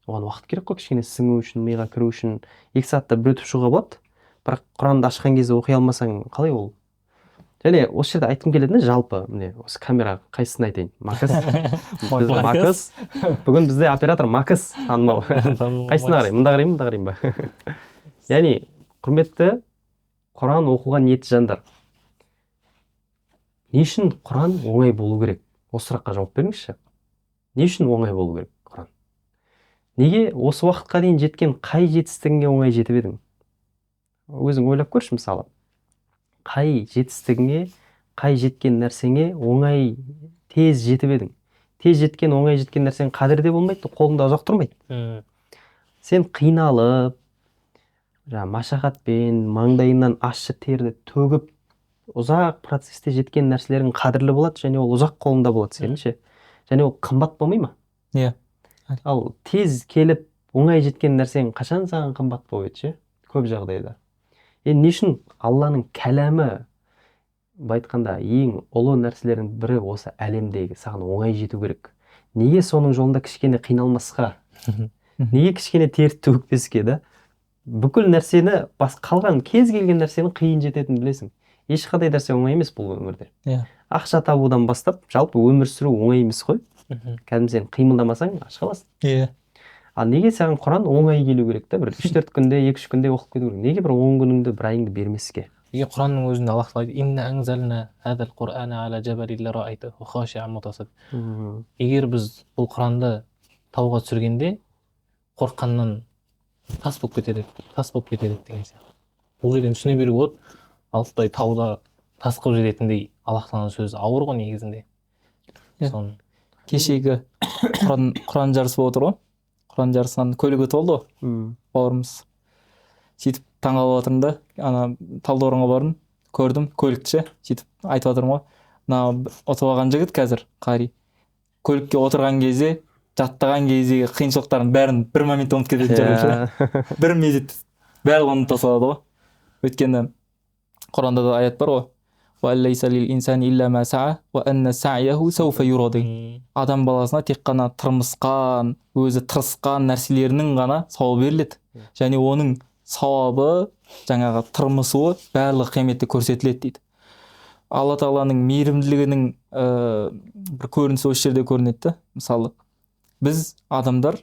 Оған уақыт керек қой, кішкене сіңу үшін, миға кіру үшін. 2 сағатта бір өтіп шығуға болады, бірақ Құранды ашқан кезде оқи алмасаң қалай ол? Және осы жерде айтқым келетіні жалпы, міне осы камера қайсысын айтайын? Макс. Бүгін бізде оператор Макс танымау. Қайсына қараймын? Мында қараймын, мында қараймын ба? Яғни, құрметті Құран оқуға ниетті жандар. Не үшін Құран оңай болу керек? Осы сұраққа жауап беріңізші. Не үшін оңай болу керек Құран? Неге осы уақытқа дейін жеткен қай жетістігіңе оңай жетіп едің? Өзің ойлап көрші мысалы. Қай жетістігіңе, қай жеткен нәрсеңе оңай тез жетіп едің? Тез жеткен, оңай жеткен нәрсең қадірде болмайды, қолыңда ұзақ тұрмайды. Сен қиналып, машақатпен, маңдайыңнан ащы терді төгіп, ұзақ процесте жеткен нәрселерің қадірлі болады, және ол ұзақ қолыңда болады сенің ше. Және ол қымбат болмай ма? Иә. Ал тез келіп, оңай жеткен нәрсең қашан саған қымбат болып ше? Көп жағдайда. Не үшін Алланың кәләмі айтқанда ең ұлы нәрселердің бірі осы әлемдегі саған оңай жету керек? Неге соның жолында кішкене қиналмасқа? Неге кішкене тер төгпеске да? Бүкіл нәрсені, қалған кез келген нәрсенің қиын жететінін білесің. Ешқандай нәрсе оңай емес бұл өмірде. Ақша табудан бастап, жалпы өмір сүру оңай емес қой. Кәдімгі сен қимылдамасаң аш қаласың. Ал неге саған Құран оңай келу керек та? Бір 3-4 күнде, 2-3 күнде оқып кету керек. Неге бір 10 күніңді, бір айыңды бермеске? Неге Құранның өзінде Аллах тағала айтады: "Инна анзална хазал Qur'ана аля джабалин ларайту хаши'ан мутасад." Егер біз бұл Құранды тауға түсіргенде қорыққаннан тас болып кетеді деген сияқты. Бұл жерден түсіне беруге болады. Алтыдай тауда тас қылып жіберетіндей Аллах тағаланың сөзі ауыр ғой негізінде. Кешегі Құран жарысы болып отыр ғой. Құран жарысынан көлік өтіп алды ғой, бауырымыз. Сөйтіп таңғалып отырмын да, Талдықорғанға бардым, көрдім көлікті ше, сөйтіп айтып отырмын ғой. Мына ұтып алған жігіт қазір қари. Көлікке отырған кезде, жаттаған кездегі қиыншылықтардың бәрін бір моментте ұмытып кететін жігіт. Бір мезет бәрін ұмыта салады ғой. Өйткені Құранда да аят бар ғой. Адам баласына тек қана тырмысқан, өзі тырысқан нәрселерінің ғана сауабы беріледі. Және оның сауабы, жаңағы тырмысуы барлық қияметте көрсетіледі дейді. Алла тағаланың мейірімділігінің бір көрінісі осы жерде көрінеді. Мысалы біз адамдар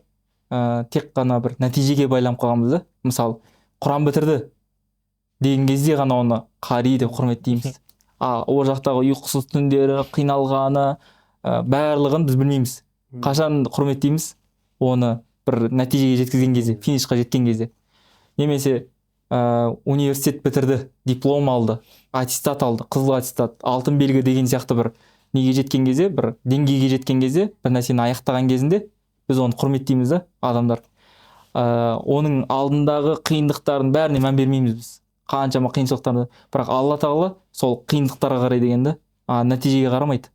тек қана бір нәтижеге байланып қалғанбыз да. Мысалы Құран бітірді деген кезде ғана оны қари деп құрметтейміз. Ол жақтағы ұйқысыз түндері, қиналғаны барлығын біз білмейміз. Қашан құрметтейміз? Оны бір нәтижеге жеткізген кезде, финишқа жеткен кезде. Немесе университет бітірді, диплом алды, аттестат алды, қызыл аттестат, алтын белгі деген сияқты бір неге жеткен кезде, бір деңгейге жеткен кезде, бір нәрсені аяқтаған кезінде біз оны құрметтейміз да, адамдар. Оның алдындағы қиындықтардың бәріне мән бермейміз біз. Қаншама қиыншылықтарды, бірақ Алла тағала сол қиындықтарға қарай дегенді, нәтижеге қарамайды.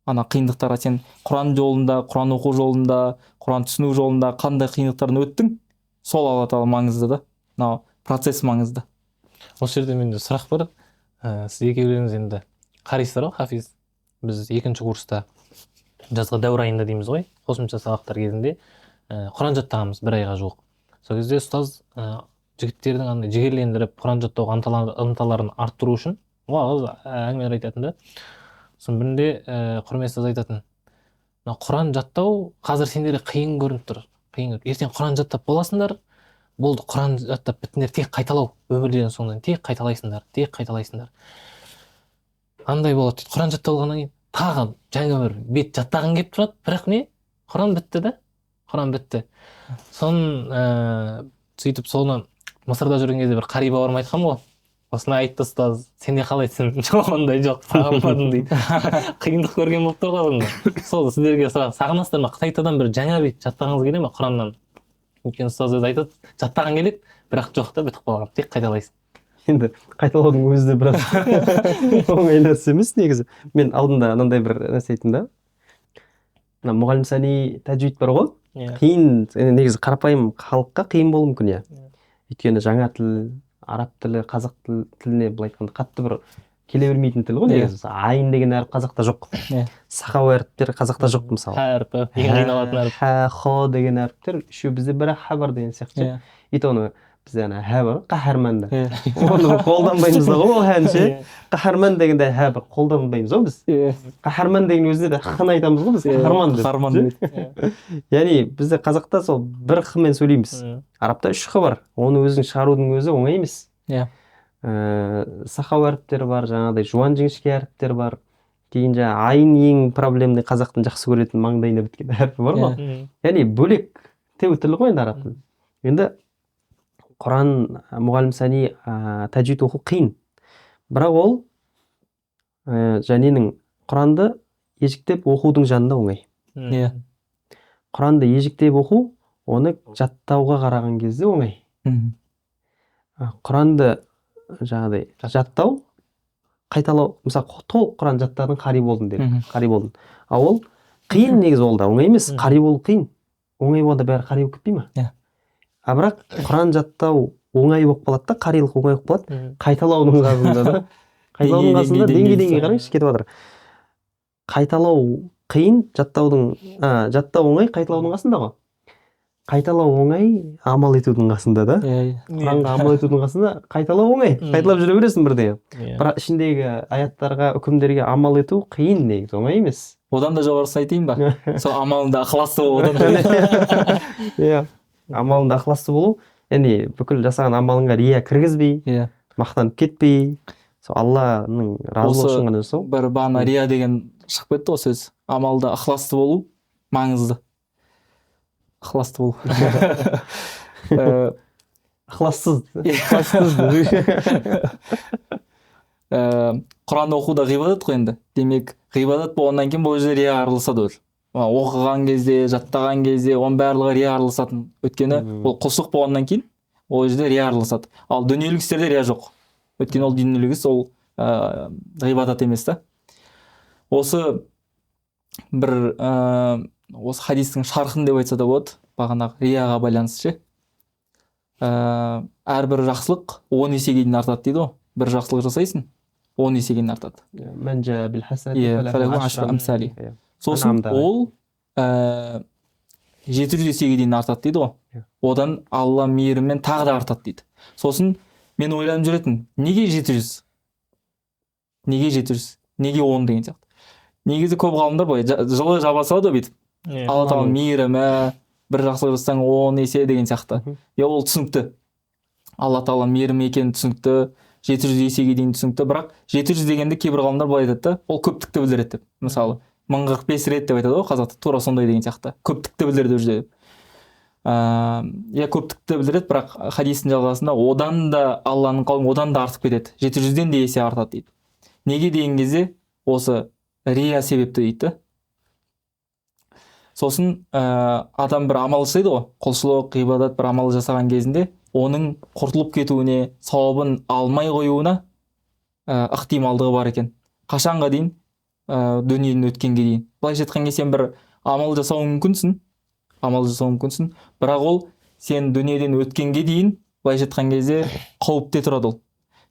Ана қиындықтарға сен Құран жолында, Құран оқу жолында, Құран түсіну жолында қандай қиындықтардан өттің, сол Алла тағала маңызды да. Мынау процесс маңызды. Осы жерде менде сұрақ бар. Сіз екеулеріңіз енді қарайсыздар ғой, хафиз. Біз 2-ші курста жазғы дәуір айында дейміз ғой, қосымша сабақтар кезінде Құран жаттағанбыз 1 айға жуық. Сол кезде ұстаз жігіттердің андай жігерлендіріп Құран жаттауға ынталарын арттыру үшін уағыз әңгімелер айтатын да. Соның бірінде құрметті ұстаз айтатын: Құран жаттау қазір сендерге қиын көрініп тұр. Ертең Құран жаттап боласыңдар, болды, Құран жаттап біттіңдер, тек қайталау, өмірден соңынан тек қайталайсыңдар. Андай болады дейді. Құран жаттап болғаннан кейін тағы жаңа бір бет жаттағың келіп тұрады, бірақ не? Құран бітті да. Құран бітті. Соны сөйтіп соны Мысырда жүрген кезде бір қари бауырым айтқан ғой. Осыны айтты ұстаз, сен де қалайсың? Жоқ, ондай жоқ, сағынбадым дейді. Қиындық көрген болып тұр ғой. Сол сіздерге сағынасыздар ма? Қайтадан бір жаңа бет жаттағыңыз келе ме Құраннан? Өйткені ұстаз өзі айтады, жаттаған келеді, бірақ жоқ та, бітіп қалған, тек қайталайсың. Енді қайталаудың өзі де біраз оңай нәрсе емес негізі. Мен алдында мынандай бір нәрсе айттым да. Мына мұғалім сәни тәжвид бар ғой. Қиын, негізі қарапайым халыққа қиын болуы мүмкін, иә. Өйткені жаңа тіл, араб тілі, қазақ тіліне былай айтқанда қатты бір келе бермейтін тіл ғой негізі. Айын деген әріп қазақта жоқ. Сақау әріптер қазақта жоқ мысалы. Әрпі, ең қиналатын әріп. Хо деген әріптер, үшеу бізде бір ха бар деген сияқты. Ит оны бізде ана ха бар, қаһарманда. Оны қолданбаймыз да ғой ол хәнше. Қаһарман дегенде ха бар, қолданбаймыз ғой біз. Қаһарман деген өзінде де х-ны айтамыз ғой біз, қаһарман деп. Яғни бізде қазақта сол бір х-мен сөйлейміз. Арабта 3 х бар. Оны өзің шығарудың өзі оңай емес. Сақау әріптері бар, жаңағыдай жуан жіңішке әріптер бар. Кейін жаңа айын ең проблемный қазақтың жақсы көретін маңдайына біткен әрпі бар ғой. Яғни бөлек теу тілі ғой енді араб тілі. Енді Құран мұғалім сәни тәжвид оқу қиын. Бірақ ол жәненің Құранды ежіктеп оқудың жанында оңай. Құранды ежіктеп оқу, оны жаттауға қараған кезде оңай. Құранды жаңағыдай жаттау, қайталау, мысалы толық Құран жаттадың, қари болдың деді. Қари болдың. Ол қиын негізі, ол да оңай емес. Қари болу қиын. Оңай болғанда бәрі қари болып кетпей ме? Бірақ Құран жаттау оңай болып қалады да, қарилық оңай болып қалады. Қайталаудың қасында да. Қайталаудың қасында деңгей қараңызшы кетіп жатыр. Қайталау қиын, жаттау оңай, қайталаудың қасында ғой. Қайталау оңай, амал етудің қасында да. Құранға амал етудің қасында қайталау оңай. Қайталап жүре бересің бірден. Бірақ ішіндегі аяттарға, үкімдерге амал ету қиын негізі, оңай емес. Одан да жоғарысын айтайын ба? Сол амалында ықыласты болу. Амалында ықыласты болу, яғни бүкіл жасаған амалыңа рия кіргізбей, мақтанып кетпей, сол Алланың разылығы үшін ғана жасау. Бір бағана рия деген шығып кетті ғой сөз. Амалда ықыласты болу маңызды. Ықыласты болу. Ықылассыз. Құран оқуда ғибадат қой енді. Демек, ғибадат болғаннан кейін бұл жерде рия араласады уже. Оқыған кезде, жаттаған кезде, оның барлығы рия араласатын. Өйткені ол құлшылық болғаннан кейін ол жерде рия араласады. Ал дүниелік істерде рия жоқ. Өйткені ол дүниелік іс, ол ғибадат емес та. Осы бір осы хадистің шархын деп айтса да болады, бағанағы рияға байланысты. Әрбір жақсылық 10 есеге дейін артады дейді ғой. Бір жақсылық жасайсың, 10 есеге дейін артады. Мәнжа біл хасанати сосын ол 700 есеге дейін артады дейді ғой. Одан Алла мейірімен тағы да артады дейді. Сосын мен ойланып жүретін, неге 700? неге 700, неге 10 деген сияқты. Негізі көп ғалымдар былай жылы жаба салады бүйтіп. Алла тағаланың мейірімі, бір жақсылық жасасаң 10 есе деген сияқты. Ол түсінікті. Алла тағаланың мейірімі екені түсінікті, 700 есеге дейін түсінікті, бірақ 700 дегенде кейбір ғалымдар былай айтады да, ол көптікті білдіреді деп. Мысалы, 1045 рет деп айтады ғой қазақта, тура сондай деген сияқты. Көптікті білдіреді ол жерде. Көптікті білдіреді, бірақ хадистің жалғасында одан да Алланың қаулы одан да артып кетеді. 700-ден де есе артады дейді. Неге деген кезде осы рия себепті дейді. Сосын адам бір амал жасайды ғой, құлшылық, ғибадат бір амал жасаған кезінде оның құртылып кетуіне, сауабын алмай қоюына ықтималдығы бар екен. Қашанға дейін? Дүниеден өткенге дейін. Былайша айтқанда сен бір амал жасауың мүмкінсің, бірақ ол сен дүниеден өткенге дейін былайша айтқан кезде қауіпте тұрады ол.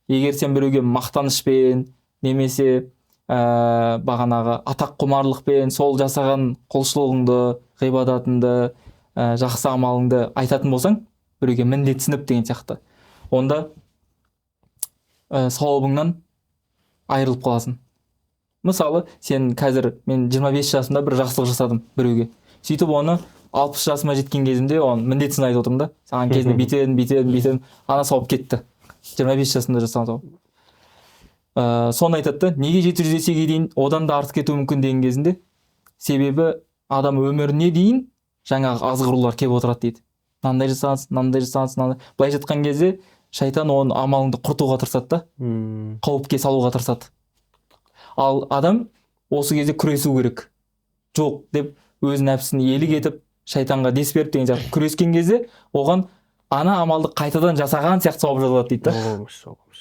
Егер сен біреуге мақтанышпен немесе бағанағы атақ құмарлықпен сол жасаған құлшылығыңды, ғибадатыңды, жақсы амалыңды айтатын болсаң, біреуге міндетсініп деген сияқты, онда сауабыңнан айырылып қаласың. Мысалы, сен қазір мен 25 жасымда бір жақсылық жасадым біреуге. Сөйтіп оны 60 жасыма жеткен кезімде оның міндетсін айтып отырмын да. Саған кезінде бүйтедім, ана сауап кетті. 25 жасымда жасаған сауап. Соны айтады, неге 700 есеге дейін одан да артық кетуі мүмкін деген кезінде, себебі адам өміріне дейін жаңағы азғырулар келіп отырады дейді. Мынандай жасаңыз. Былайша айтқан кезде шайтан оның амалыңды құртуға тырысады да, қауіпке салуға тырысады. Ал адам осы кезде күресу керек. Жоқ деп өз нәпсін иелік етіп, шайтанға дес беріп деген сияқты күрескен кезде оған ана амалды қайтадан жасаған сияқты сауап жазылады дейді да.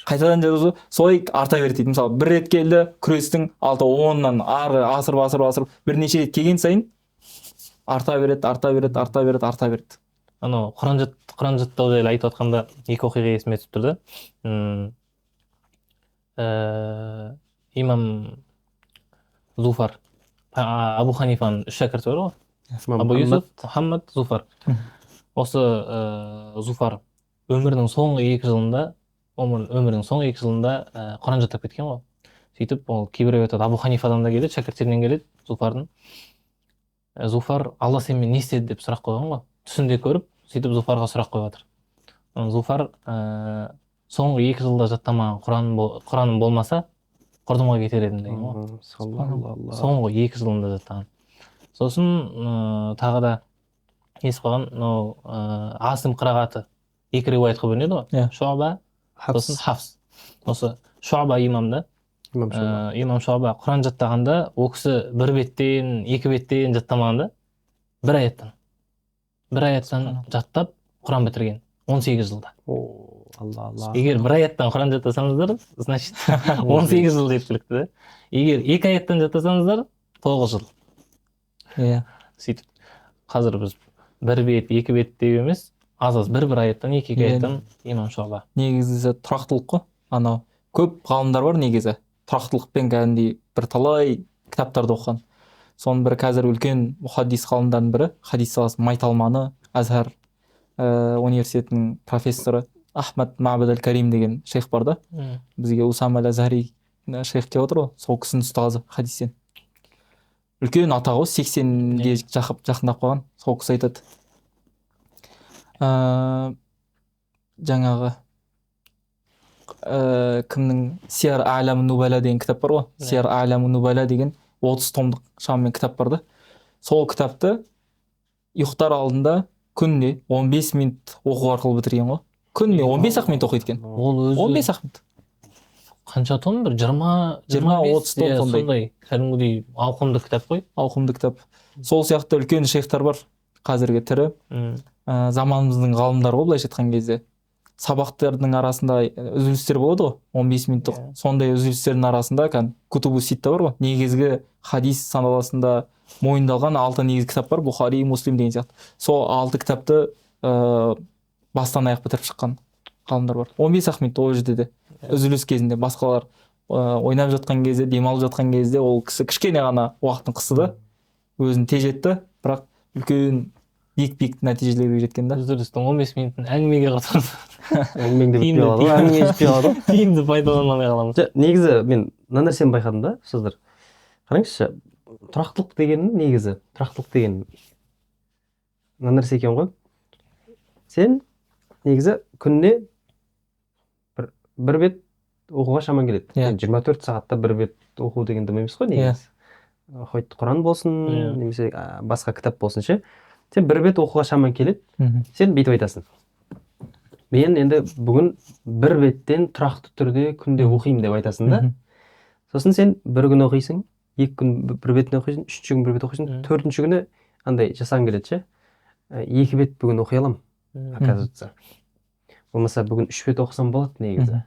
Қайтадан жазылса, солай арта береді дейді. Мысалы, бір рет келді, күрестің 6-10-нан ары асырып, бірнеше рет келген сайын арта береді. Анау Құран жаттау жайлы айтып жатқанда екі оқиға есіме түсіп тұрды. Имам Зуфар, Абу Ханифаның 3 шәкірті бар ғой. Абу Юсуф, Мухаммад, Зуфар. Осы Зуфар өмірінің соңғы 2 жылында Құран жаттап кеткен ғой. Сөйтіп, ол кейбіреу айтады, Абу Ханифадан да келеді, шәкірттерінен келеді, Зуфардың. Зуфар, Алла сенімен не істеді деп сұрақ қойған ғой. Түсінде көріп, сөйтіп Зуфарға сұрақ қойып жатыр. Зуфар соңғы 2 жылда жаттамаған Құраным болмаса, құрдымға кетер едім деген ғой. Соңғы 2 жылында жаттаған. Сосын тағы да есіп қалған, Асым қырағаты 2 риуаятқа бөлінеді ғой. Шуаба, сосын Хафс. Осы Шуаба имамда, имам Шуаба Құран жаттағанда, ол кісі 1 беттен, 2 беттен жаттамағанда, 1 аяттан жаттап Құран бітірген 18 жылда. Егер 1 аяттан Құран жаттасаңыздар, значит 18 жыл жеткілікті да. Егер 2 аяттан жаттасаңыздар, 9 жыл. Сөйтіп, қазір біз 1 бет, 2 бет деп емес, аз-аз 1 аяттан, 2 аяттан имам Шуаба. Негізі тұрақтылық қой. Анау көп ғалымдар бар негізі. Тұрақтылықпен кәдімгідей бір талай кітаптарды оқыған. Соның бірі қазір үлкен мұхаддис ғалымдардың бірі, хадис саласының майталманы, Азхар университетінің профессоры Ахмад Мабад аль-Карим деген шейх бар да. Бізге Усам аль-Азхари шейх келіп отыр ғой, сол кісінің ұстазы хадистен. Үлкен ата ғой, 80-ге жақындап қалған. Сол кісі айтады. Жаңағы кімнің Сияр А'лам Нубала деген кітап бар ғой. Сияр А'лам Нубала деген 30 томдық шамамен кітап бар да. Сол кітапты ұйықтар алдында күніне 15 минут оқу арқылы бітірген ғой. Күніне 15 минут оқиды екен. Ол өзі 15 минут. Қанша том? Бір 20-30 том сондай. Кәдімгідей ауқымды кітап қой. Ауқымды кітап. Сол сияқты үлкен шейхтар бар қазіргі тірі. Заманымыздың ғалымдары ғой, былайша айтқан кезде. Сабақтардың арасында үзілістер болады ғой, 15 минуттық. Сондай үзілістердің арасында Кутубу Ситта бар ғой. Негізгі хадис саналасында мойындалған 6 негізгі кітап бар, Бухари, Муслим деген сияқты. Сол 6 кітапты бастан аяқ бітіріп шыққан ғалымдар бар. 15 минут ол жерде де үзіліс кезінде басқалар ойнап жатқан кезде, демалып жатқан кезде ол кісі кішкене ғана уақытын қысты да, өзін тежетті, бірақ үлкен биік нәтижелерге жеткен да. үзілістің 15 минутын әңгімеге құртады. Әңгімеңде бітпей қалады ғой, әңгіме жетпей қалады ғой. Тиімді пайдалана алмай қаламыз. Негізі мен мына нәрсені байқадым да, сіздер. Қараңызшы, тұрақтылық деген негізі, тұрақтылық деген мына нәрсе екен ғой. Сен негізі күніне бір бет оқуға шаман келеді. 24 сағатта бір бет оқу деген дым емес қой негізі. Хоть Құран болсын, немесе басқа кітап болсын ше. Сен бір бет оқуға шаман келеді. Сен бүйтіп айтасың. Мен енді бүгін бір беттен тұрақты түрде күнде оқимын деп айтасың да. Сосын сен бір күн оқисың, 2 күн бір бетін оқисың, 3-ші күн бір бет оқисың, 4-ші күні андай жасаң келеді ше. 2 бет бүгін оқи аламын. Оказывается. Болмаса бүгін 3 бет оқысам болады негізі.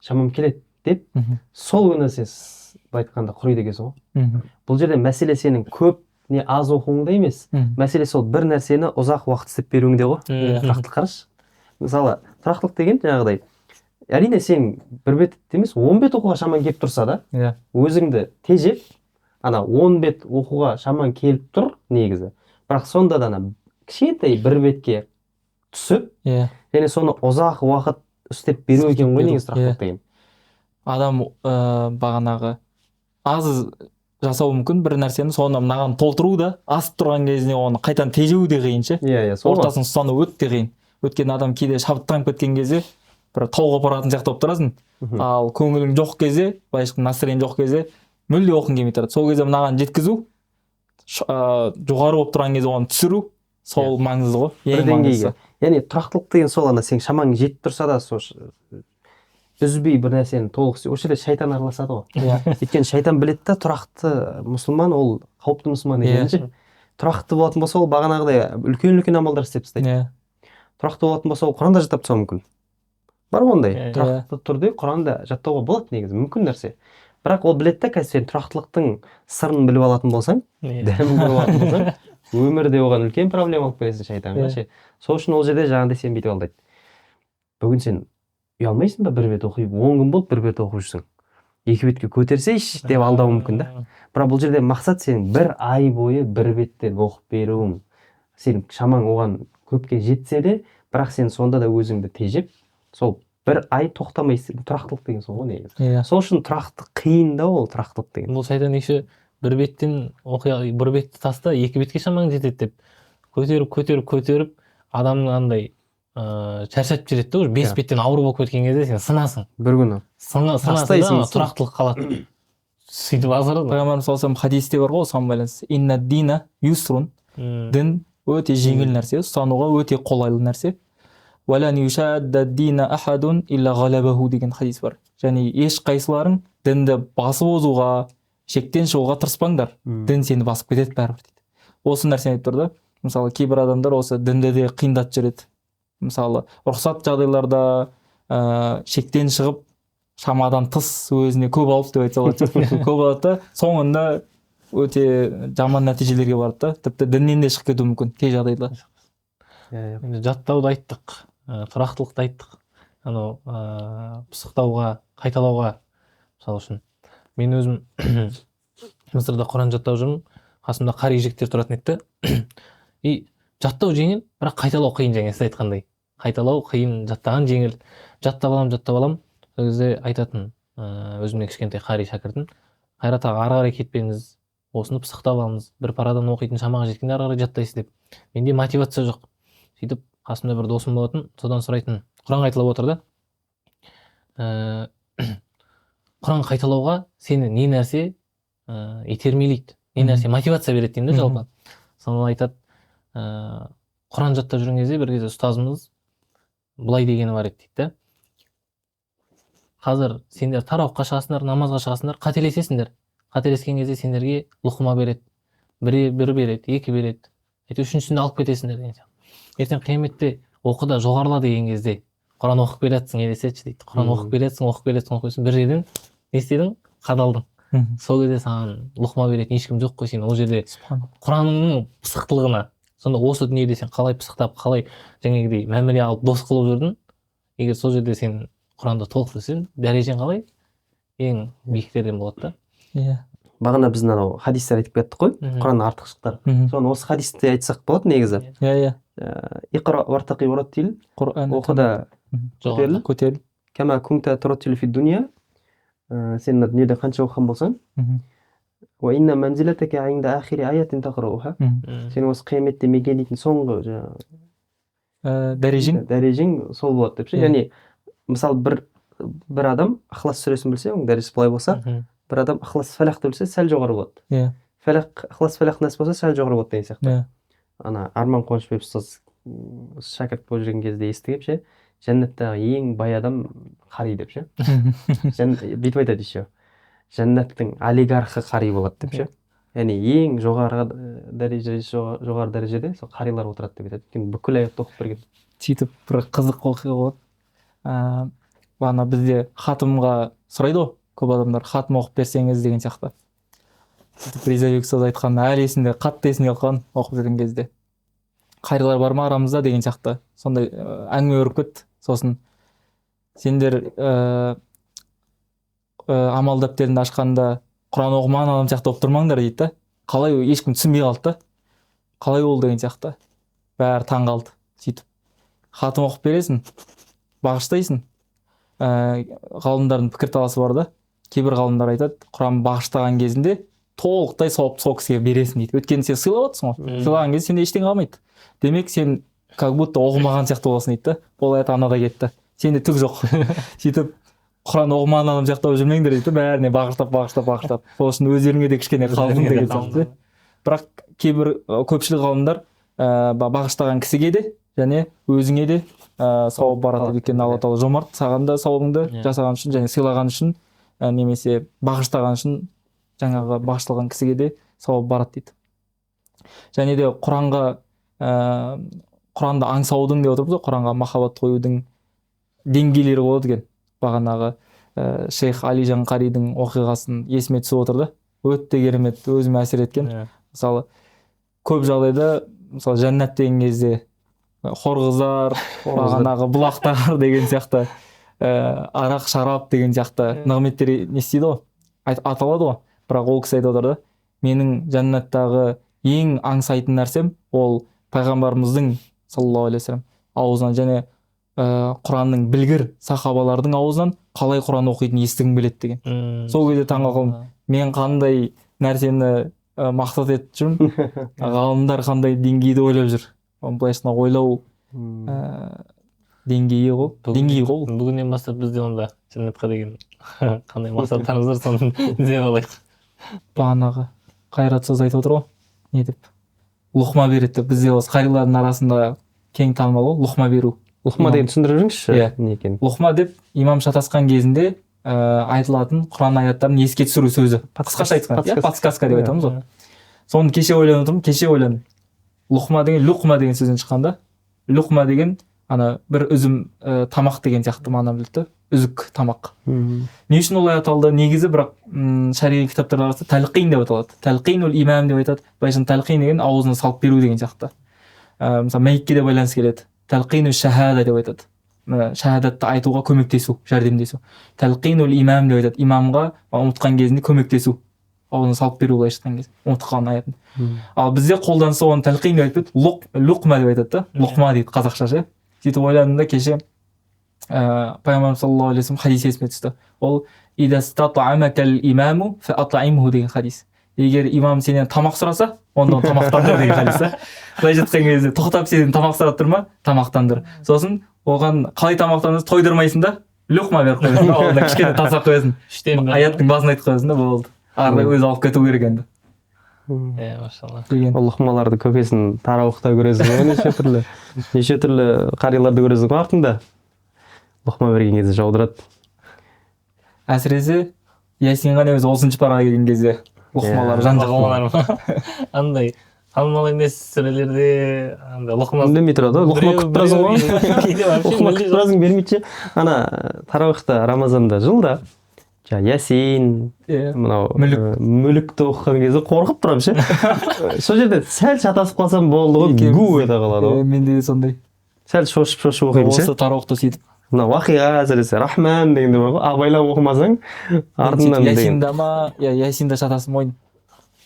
Шамам келеді деп, сол күні сен былай айтқанда құриды екенсің ғой. Бұл жерде мәселе сенің көп не аз оқуыңда емес. Мәселе сол бір нәрсені ұзақ уақыт істеп беруіңде ғой. Тұрақтылық қарашы. Мысалы, тұрақтылық деген жаңағыдай, әрине сен бір бет емес, 10 бет оқуға шаман келіп тұрса да, өзіңді тежеп, ана 10 бет оқуға шаман келіп тұр негізі. Бірақ сонда да ана кішкентай бір бетке түсіп, және соны ұзақ уақыт істеп беру екен ғой негізі тұрақтылық деген. Адам бағанағы аз жасауы мүмкін бір нәрсені, соны мынаған толтыру да, асып тұрған кезіне оны қайтадан тежеу де қиын ше. Ортасын ұстану өте қиын. Өткен адам кейде шабыттанып кеткен кезде бір тауға баратын сияқты болып тұрасың. Ал көңілің жоқ кезде, былайша настроение жоқ кезде мүлде оқың келмей тұрады. Сол кезде мынаған жеткізу, жоғары болып тұрған кезде оны түсіру, сол маңызды ғой. Ең маңыздысы. Яғни тұрақтылық деген сол, ана сен шамаң жетіп тұрса да, үзбей бір нәрсені толық істеу. Осы жерде шайтан араласады ғой. Өйткені шайтан біледі да, тұрақты мұсылман ол қауіпті мұсылман екенін. Тұрақты болатын болса, ол бағанағыдай үлкен амалдар істеп тастайды. Тұрақты болатын болса, ол Құранда жаттап тастауы мүмкін. Бар ондай. Тұрақты түрде Құранда жаттауға болады негізі, мүмкін нәрсе. Бірақ ол біледі да, қазір сен тұрақтылықтың сырын біліп алатын болсаң, дәмін біліп алатын болсаң, өмірде оған үлкен проблема алып келесің шайтанға ше. Сол үшін ол жерде жаңағыдай сен бүйтіп алдайды. Бүгін сен ұялмайсың ба, бір бет оқып, 10 күн болды бір бет оқып жүрсің. 2 бетке көтерсейші деп алдауы мүмкін да. Бірақ бұл жерде мақсат сен бір ай бойы бір беттен оқып беруің. Сен шамаң оған көпке жетсе де, бірақ сен сонда да өзіңді тежеп, сол бір ай тоқтамайсың. Тұрақтылық деген сол ғой негізі. Сол үшін тұрақтылық қиын да, ол тұрақтылық деген. Бұл шайтан еще бір беттен оқи, бір бетті таста 2 бетке шамаң жетеді деп көтеріп адамның андай шаршатып жібереді да, 5 беттен ауыр болып кеткен кезде сен сынасың. Бір күні. Сынасың да, тұрақтылық қалады. Сөйтіп азырады. Пайғамбарымыз саллаллаху алейхи хадисте бар ғой, осыған байланысты. Инна дина юсрун. Дін өте жеңіл нәрсе, ұстануға өте қолайлы нәрсе. Валан юшадда дина ахадун илля галабаху деген хадис бар. Және ешқайсыларың дінді басып озуға, шектен шығуға тырыспаңдар. Дін сені басып кетеді бәрібір дейді. Осы нәрсені айтып тұр да. Мысалы, кейбір адамдар осы дінді де қиындатып жүреді. Мысалы, рұқсат жағдайларда шектен шығып, шамадан тыс өзіне көп алып деп айтса болады. Көп алады да, соңында өте жаман нәтижелерге барады да, тіпті діннен де шығып кетуі мүмкін кей жағдайда. Жаттауды айттық, тұрақтылықты айттық. Анау пысықтауға, қайталауға, мысалы үшін. Мен өзім Мысырда Құран жаттап жүрмін, қасымда қари жігіттер тұратын еді. И жаттау жеңіл, бірақ қайталау қиын, жаңа сіз айтқандай. Қайталау қиын, жаттаған жеңіл. Жаттап алам. Сол кезде айтатын өзіме кішкентай қари шәкіртім, Қайрат аға, ары қарай кетпеңіз, осыны пысықтап алыңыз, бір парадан оқитын шамаға жеткенде ары қарай жаттайсыз деп. Менде мотивация жоқ. Сөйтіп қасымда бір досым болатын, содан сұрайтын, Құран қайталап отыр да. Құран қайталауға сені не нәрсе итермелейді, не нәрсе мотивация береді деймін да жалпы. Соны айтады, Құран жаттап жүрген кезде бір кезде ұстазымыз былай дегені бар еді дейді да. Қазір сендер тарауыққа шығасыңдар, намазға шығасыңдар, қателесесіңдер. Қателескен кезде сендерге лұқма береді. Бір береді, 2 береді. Үшіншісінде алып кетесіңдер деген сияқты. Ертең қияметте оқыда жоғарыла деген кезде Құран оқып келатсың, елесетші дейді. Құран оқып келатсың, бір жерден не істедің? Қадалдың. Сол кезде саған лұқма беретін ешкім жоқ қой, сен ол жерде Құранның пысықтылығына. Сонда осы дүниеде сен қалай пысықтап, қалай жаңағыдай мәміле алып дос қылып жүрдің? Егер сол жерде сен Құранды толық білсең, дәрежең қалай? Ең биіктерден болады да. бағана біз анау хадистер айтып кеттік қой, Құранның артықшылықтары. Соны осы хадисте айтсақ болады негізі. Иә. Иқра вартақи ураттил, Құран оқы да көтеріл. Кама кунта тураттил фи дуния, сен дүниеде қанша оқыған болсаң, ва инна манзилатака инда ахири аятин тақрауха. Сен осы қияметте меге дейтін соңғы дәрежең сол болады деп ше. Яғни мысалы бір адам Ихлас сүресін білсе, оның дәрежесі былай болса, бір адам Ихлас фалахты білсе, сәл жоғары болады. Иә. Ихлас фалах нәрсе болса, сәл жоғары болады деген сияқты. Иә. Ана Арман Қуанышбаев ұстаз шәкірт болып жүрген кезде естігем ше, жәннаттағы ең бай адам қари деп ше. Бүйтіп айтады еще. Жәннаттың олигархы қари болады деп ше. Яғни ең жоғары дәрежеде сол қарилар отырады деп айтады. Өйткені бүкіл аятты оқып берген. Сөйтіп бір қызық оқиға болады. Бағана бізде хатымға сұрайды ғой, көп адамдар хатым оқып берсеңіз деген сияқты. Сөйтіп Ризабек ұстаз айтқан әлі есімде, қатты есімде қалған оқып жүрген кезде. Қарилар бар ма арамызда деген сияқты. Сондай әңгіме өріп кетті. Сосын сендер амал дәптерін ашқанда Құран оқымаған адам сияқты оқып тұрмаңдар дейді да. Қалай ешкім түсінбей қалды да. Қалай ол деген сияқты. Бәрі таң қалды. Сөйтіп хатым оқып бересің, бағыштайсың. Ғалымдардың пікірталасы бар да. Кейбір ғалымдар айтады, Құран бағыштаған кезінде толықтай сауап сол кісіге бересің дейді. Өйткені сен сыйлап отырсың ғой. Сыйлаған кезде сенде ештеңе қалмайды. Демек сен как будто оқымаған сияқты боласың дейді да. Ол аят анада кетті. Сенде түк жоқ. Сөйтіп Құран оқымаған адам сияқты жүрмеңдер дейді, бәріне бағыштап. Сол үшін өздеріңе де кішкене қалдың деген сияқты. Бірақ кейбір көпшілік ғалымдар бағыштаған кісіге де және өзіңе де сауап барады. Өйткені Алла Тағала жомарт, саған да сауабыңды жасаған үшін және сыйлаған үшін немесе бағыштаған үшін жаңағы бағышталған кісіге де сауап барады дейді. Және де Құранды аңсаудың деп отырмыз ғой, Құранға махаббат қоюдың деңгейлері болады екен. Бағанағы шейх Алижан Қаридің оқиғасын есіме түсіп отырды. Өте керемет, өзіме әсер еткен. Мысалы, көп жағдайда, мысалы, жәннат деген кезде хорғызар, бағанағы бұлақтар деген сияқты, арақ, шарап деген сияқты нығметтер не істейді ғой, аталады ғой. Бірақ ол кісі айтып отырды, менің жәннаттағы ең аңсайтын нәрсем ол пайғамбарымыздың саллаллаху алейхи вассалам аузынан және Құранның білгір сахабалардың аузынан қалай Құран оқитынын естігім келеді деген. Сол кезде таң қалдым, мен қандай нәрсені мақсат етіп жүрмін, ғалымдар қандай деңгейді ойлап жүр. Былайша ойлау деңгейі ғой. Бүгіннен бастап бізде онда жәннатқа деген қандай мақсаттарымыз бар, соны іздеп алайық. Бағанағы Қайрат ұстаз айтып отыр ғой, не деп, лұқма береді деп. Бізде осы қарилардың арасында кең танымал ғой, лұқма беру. Лұқма деген түсіндіріп жүріңізші, не екен? Лұқма деп имам шатасқан кезінде айтылатын Құран аяттарын еске түсіру сөзі. Қысқаша айтқанда, подсказка деп айтамыз ғой. Соны кеше ойланып отырмын, Лұқма деген сөзден шыққанда, лұқма деген ана бір үзім тамақ деген сияқты мағына білді, үзік тамақ. Не үшін олай аталды? Негізі бірақ шариғи кітаптар арасында тәлқин деп аталады. Тәлқин ол имам деп айтады. Былайша тәлқин деген аузына салып беру деген сияқты. Мысалы мәйітке де байланыс келеді. Тәлқину шахада деп айтады. Шахадатты айтуға көмектесу, жәрдемдесу. Тәлқину имам деп айтады. Имамға ұмытқан кезінде көмектесу. Аузына салып беру былайша айтқан кезде, ұмытқан аятын. Ал бізде қолданысы оны тәлқин деп айтпайды, лұқма деп айтады да. Лұқма дейді қазақша ше. Сөйтіп ойладым да кеше пайғамбар саллаллаху алейхи вассалам хадис есіме түсті. Ол идастатамакал имаму фаатаимху деген хадис. Егер имам сенен тамақ сұраса, онда тамақтандыр деген хадис. Былайша айтқан кезде тоқтап сенен тамақ сұрап тұр ма? Тамақтандыр. Сосын оған қалай тамақтандырсың, тойдырмайсың да, лұқма беріп қоясың. Онда кішкене тасап қоясың. Аяттың басын айтып қоясың да, болды. Ардай өзі алып кету керек енді. Машалла. Ол лұқмаларды көкесін тарауықта көресің, неше түрлі қариларды көресің артында. Лұқма берген кезде жаудырады. Әсіресе Ясин ғана өзі 30-шы параға келген кезде лұқмалар жан-жақты. Андай танымал емес сүрелерде лұқма үндемей тұрады, лұқма күтіп тұрасың ғой. Лұқма күтіп тұрасың бермейді. Ана тарауықта Рамазанда жылда Ясин, мынау мүлікті оқыған кезде қорқып тұрамын ше. Сол жерде сәл шатасып қалсам болды ғой, гу ете қалады ғой. Менде де сондай. Сәл шошып оқимын ше. Осы тарауықты сөйтіп мына уақиға әсіресе рахман дегенде бар ғой, абайлап оқымасаң артынан деген. Ясинда ма, Ясинда шатасым ойын.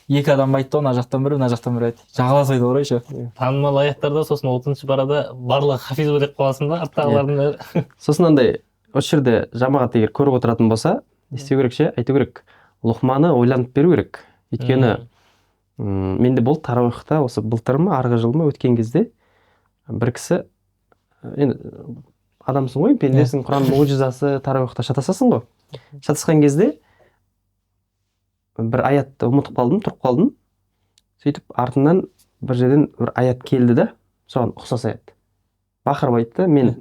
Екі адам айтты, мына жақтан бірі, мына жақтан бірі айтты. Жағалас айтты ғой еще. Танымал аяттарда сосын 30-шы парада барлығы хафиз бол деп қаласың да, арттағылардың бәрі. Сосын андай осы жерде жамағат егер көріп отыратын болса, не істеу керек ше, айту керек. Лұқманы ойланып беру керек. Өйткені менде болды тарауихта осы былтыр ма, арғы жыл ма өткен кезде бір кісі, енді адамсың ғой, пендесің, Құран мұғжизасы, тарауихта шатасасың ғой. Шатасқан кезде бір аятты ұмытып қалдым, тұрып қалдым. Сөйтіп артынан бір жерден бір аят келді да, соған ұқсас аят. Бақырып айтты, мен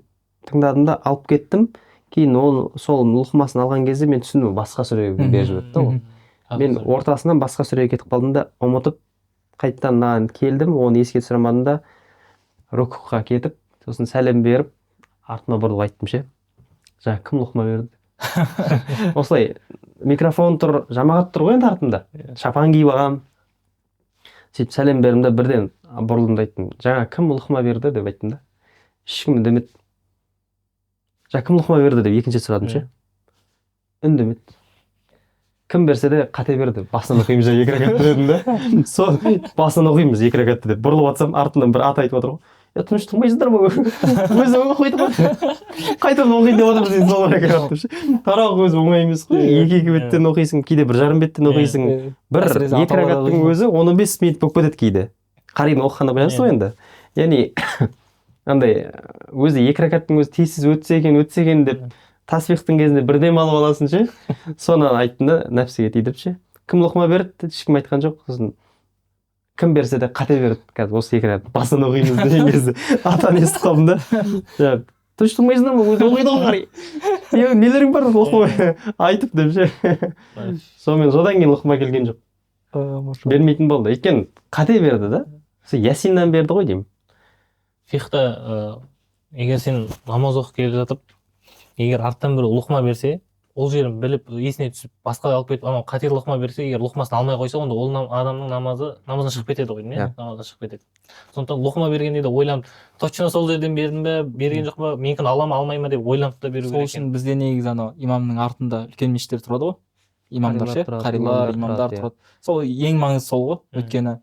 тыңдадым да алып кеттім. Кейін сол лұқмасын алған кезде мен түсіндім, басқа сүреге беріп жіберді ол. Мен ортасынан басқа сүреге кетіп қалдым да, ұмытып қайттан мынаған келдім, оны еске түсіремадым да, рукуға кетіп, сосын сәлем беріп, артыма бұрылып айттым ше. Жаңа кім лұқма берді? Осылай микрофон тұр, жамағат тұр ғой енді артымда. Шапан киіп алғам. Сөйтіп сәлем бердім да, бірден бұрылдым да айттым. Жаңа кім лұқма берді деп айттым да. Ешкім үндемеді. Жаңа кім лұқма берді деп екінші сұрадым ше. Үндемеді. Кім берсе де қате берді. Басынан оқимыз екі рәкатты дедім да. Сол басынан оқимыз екі рәкатты деп. Бұрылып атсам артынан бір ат айтып отыр ғой. Тыныш тұрмайсыздар ма? Өзі оқиды ғой. Қайтып оқиды деп отырмыз енді сол рәкатты. Тарауих өзі оңай емес қой. Екі беттен оқисың, кейде бір жарым беттен оқисың. Бір екі рәкаттың өзі 15 минут болып кетеді кейде. Қарин оқығанда білесіз ғой енді. Яғни андай өзі екі рәкаттың өзі тезсіз өтсе екен деп тасбихтың кезінде бір дем алып аласың ше. Соны айттым да нәпсіге тидіріп ше. Кім лұқма берді? Ешкім айтқан жоқ. Сосын кім берсе де қате берді. Қазір осы екі рәкат басын оқимыз деген кезде атаны естіп қалдым да. Тыныш тұрмайсыңдар ма? Өзі оқиды ғой қарай. Нелерің бар лұқма айтып деп ше. Сонымен содан кейін лұқма келген жоқ. Бермейтін болды. Өйткені қате берді да. Ясиннан берді ғой деймін. Фихта егер сен намаз оқып келе жатып, егер арттан бір лұқма берсе, ол жерін біліп есіне түсіп басқа алып кетіп, анау қатер лұқма берсе, егер лұқмасын алмай қойса, онда ол адамның намазынан шығып кетеді ғой, не? Намаздан шығып кетеді. Сондықтан лұқма бергенде де ойланып, точно сол жерден бердім бе, берген жоқ па, менікін аламын, алмаймын деп ойланып та беру керек екен. Сол үшін бізде негізі анау имамның артында үлкен мешіттер тұрады ғой. Имамдар ше, қарилар, имамдар тұрады. Сол ең маңызды сол ғой. Өйткені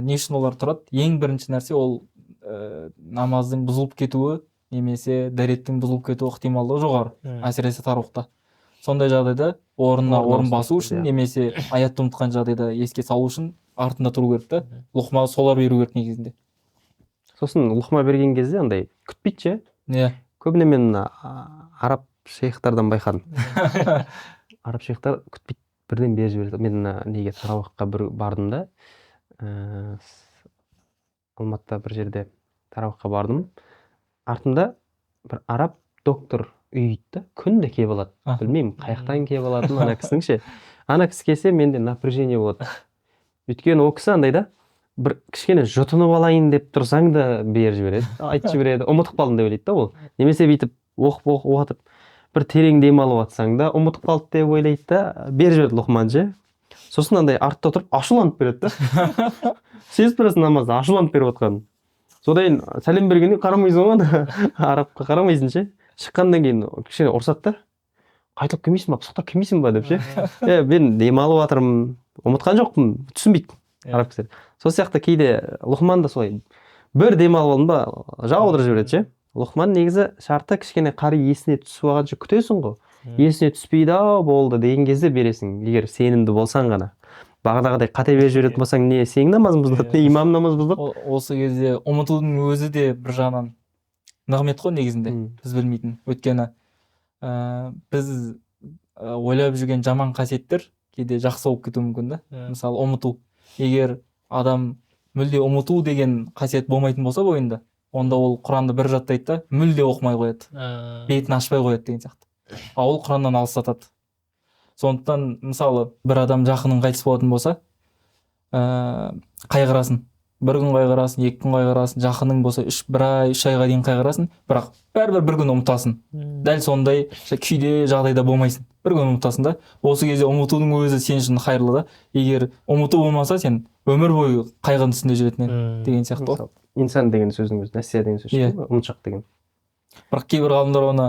не үшін олар тұрады? Ең бірінші нәрсе ол намаздың бұзылып кетуі немесе дәреттің бұзылып кетуі ықтималдығы жоғары, әсіресе тарауихта. Сондай жағдайда орнына орын басу үшін немесе аятты ұмытқан жағдайда еске салу үшін артында тұру керек та. Лұқма солар беру керек негізінде. Сосын лұқма берген кезде андай күтпейді ше. Иә. Көбіне мен араб шейхтардан байқадым. Араб шейхтар күтпейді, бірден беріп жібереді. Мен неге тарауихқа бір бардым да, Алматыда бір жерде тарауихқа бардым. Артымда бір араб доктор үйді, күнде келіп алады. Білмеймін, қаяқтан келіп алатын ана кісінің ше. Ана кісі келсе менде напряжение болады. Өйткені ол кісі андай да, бір кішкене жұтынып алайын деп тұрсаң да беріп жібереді, айтып жібереді. Ұмытып қалдым деп ойлайды да ол. Немесе бүйтіп оқып отырып бір терең дем алып атсаң да ұмытып қалды деп ойлайды да, беріп жібереді лұқманы ше. Сосын андай артта отырып ашуланып береді да. Сезіп тұрасың намазда ашуланып беріп отқанын. Содан сәлем бергенде қарамайсың ғой, арабқа қарамайсың ше. Шыққаннан кейін кішкене ұрсады да. Қайтып келмейсің ба, пысықтап келмейсің ба деп ше. Мен дем алып жатырмын, ұмытқан жоқпын, түсінбейді араб кісілер. Сол сияқты кейде лұқман да солай бір дем алып алдым ба, жаудырып жібереді ше. Лұқман негізі шарты кішкене қари есіне түсіп алғанша күтесің ғой. Есіне түспейді, ау болды деген кезде бересің, егер сенімді болсаң ғана. Бағдағыдай қате беріп жіберетін болсаң, не сенің намазың бұзылады, не имам намаз бұзылады. Осы кезде ұмытудың өзі де бір жағынан нығмет қой негізінде, біз білмейтін. Өйткені біз ойлап жүрген жаман қасиеттер кейде жақсы болып кетуі мүмкін да. Мысалы ұмыту. Егер адам мүлде ұмыту деген қасиет болмайтын болса бойында, онда ол Құранды бір жаттайды да мүлде оқымай қояды, бетін ашпай қояды деген сияқты. Ол Құраннан алыстатады. Сондықтан мысалы бір адам жақының қайтыс болатын болса, қайғырасың. Бір күн қайғырасың, 2 күн қайғырасың, жақының болса 1 ай, 3 айға дейін қайғырасың, бірақ бәрібір бір күн ұмытасың. Дәл сондай күйде жағдайда болмайсың. Бір күн ұмытасың да. Осы кезде ұмытудың өзі сен үшін хайырлы да. Егер ұмыту болмаса, сен өмір бойы қайғының үстінде жүретін едің деген сияқты ғой. Инсан деген сөздің өзі, нәсия деген сөз шығады, ұмытшақ деген. Бірақ кейбір ғалымдар оны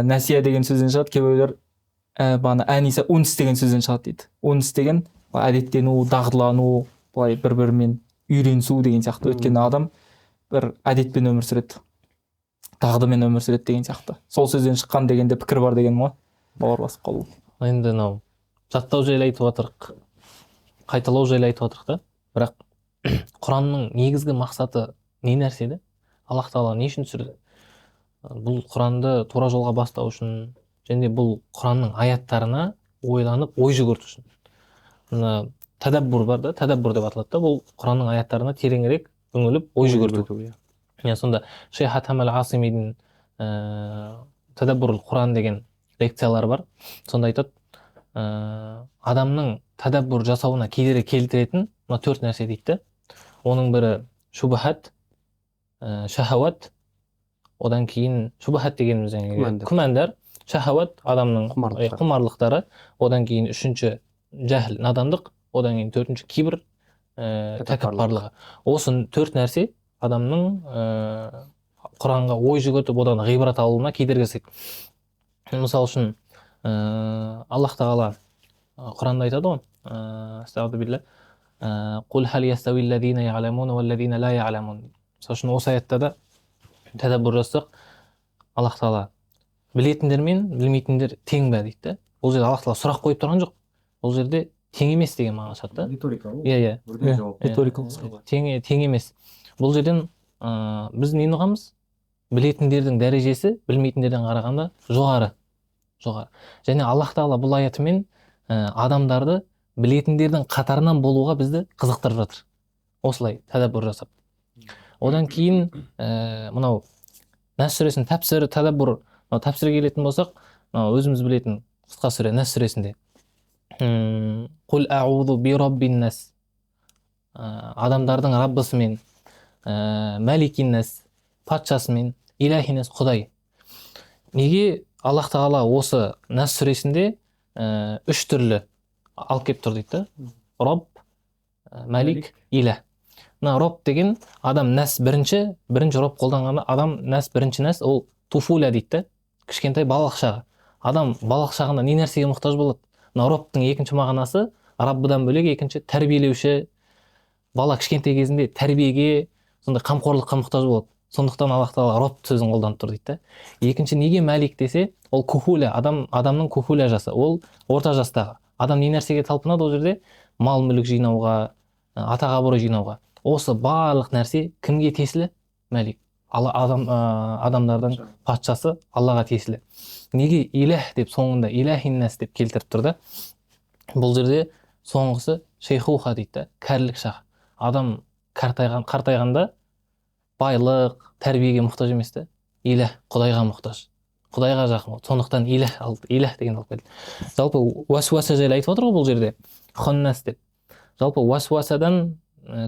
нәсия деген сөзден шығады, кейбіреулер бағана әниса унс деген сөзден шығады дейді. Унс деген әдеттену, дағдылану, былай бір-бірімен үйренісу деген сияқты. Өйткені адам бір әдетпен өмір сүреді, дағдымен өмір сүреді деген сияқты. Сол сөзден шыққан дегенде пікір бар деген ғой. Бауыр басып қалу. Енді мынау жаттау жайлы айтып жатырық, қайталау жайлы айтып жатырық та. Бірақ Құранның негізгі мақсаты не нәрседе? Аллах тағала не үшін түсірді? Бұл Құранды тура жолға бастау үшін, және бұл Құранның аяттарына ойланып, ой жүгірту үшін. Мына тәдәббур бар да, тәдәббур деп аталады да, бұл Құранның аяттарына тереңірек үңіліп, ой жүгірту. Сонда Шейх Хатам аль-Асимидің тәдәббурул Құран деген лекциялары бар. Сонда айтады, адамның тәдәббур жасауына кедергі келтіретін мына 4 нәрсе дейді. Оның бірі шубахат, шахауат, одан кейін шубахат дегеніміз күмәндар, шахауат адамның құмарлықтары, одан кейін 3-ші жәһіл, надандық, одан кейін 4-ші кибр, тәкаппарлығы. Осы 4 нәрсе адамның Құранға ой жүгіртіп, одан ғибрат алуына кедергі жасайды. Мысал үшін Аллах тағала Құранда айтады ғой, астағфирулла, «Қул хал ястауи аллазина яъламуна валлазина ла яъламун». Мысал үшін осы аятта да тәдәббур жасақ, Аллах тағала білетіндер мен білмейтіндер тең бе дейді. Бұл жерде Аллах тағала сұрақ қойып тұрған жоқ. Бұл жерде тең емес деген мағына шығады. Риторика ғой. Иә, Риторикалық. Тең емес. Бұл жерден біз нені ұғамыз? Білетіндердің дәрежесі білмейтіндерден қарағанда жоғары. Және Аллах тағала бұл аятымен адамдарды білетіндердің қатарынан болуға бізді қызықтырып жатыр. Осылай тәдәббур жасап. Одан кейін мынау Нас сүресінің тәпсірі, тәдәббур, тәпсірге келетін болсақ, өзіміз білетін қысқа сүре Нас сүресінде «Құл аузу би раббин нас», адамдардың Раббысымен, Маликин нас, патшасымен, Илахин нас, Құдай. Неге Аллах тағала осы Нас сүресінде 3 түрлі алып келіп тұр дейді? Рабб, Малик, Илах. Рабб деген адам Нас бірінші Рабб қолданғанда адам Нас бірінші Нас, ол туфуля дейді, кішкентай балалық шағы. Адам балалық шағында не нәрсеге мұқтаж болады? Раббтың екінші мағынасы Раббыдан бөлек екінші тәрбиелеуші. Бала кішкентай кезінде тәрбиеге, сондай қамқорлыққа мұқтаж болады. Сондықтан Аллах тағала Рабб сөзін қолданып тұр дейді. Екінші неге Малик десе, ол кухуля, адамның кухуля жасы, ол орта жастағы. Адам не нәрсеге талпынады ол жерде? Мал мүлік жинауға, атақ абырой жинауға. Осы барлық нәрсе кімге тиесілі? Малик. Адамдардың патшасы Аллаға тиесілі. Неге Илах деп соңында Илахин нас деп келтіріп тұрды? Бұл жерде соңғысы шейхуха дейді, кәрілік шағы. Адам қартайғанда байлық, тәрбиеге мұқтаж емес те, Илах, Құдайға мұқтаж. Құдайға жақын. Сондықтан Илах деген алып келді. Жалпы уасуаса жайлы айтып отыр ғой бұл жерде. Хоннас деп. Жалпы уасуасадан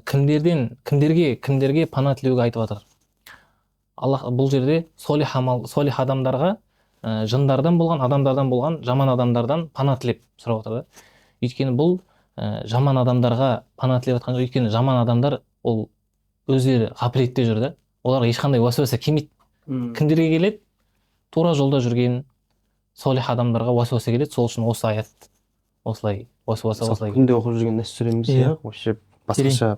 кімдерге пана тілеуге айтып отыр. Аллах бұл жерде солих адамдарға, жындардан болған, адамдардан болған, жаман адамдардан пана тілеп сұрап отыр. Өйткені бұл жаман адамдарға пана тілеп отқан жоқ. Өйткені жаман адамдар ол өздері ғапіретте жүр да. Оларға ешқандай уасуаса келмейді. Кімдерге келеді? Тура жолда жүрген солих адамдарға уасуаса келеді. Сол үшін осы аят осылай уасуаса осылай. Күнде оқып жүрген Нас сүреміз, вообще басқаша.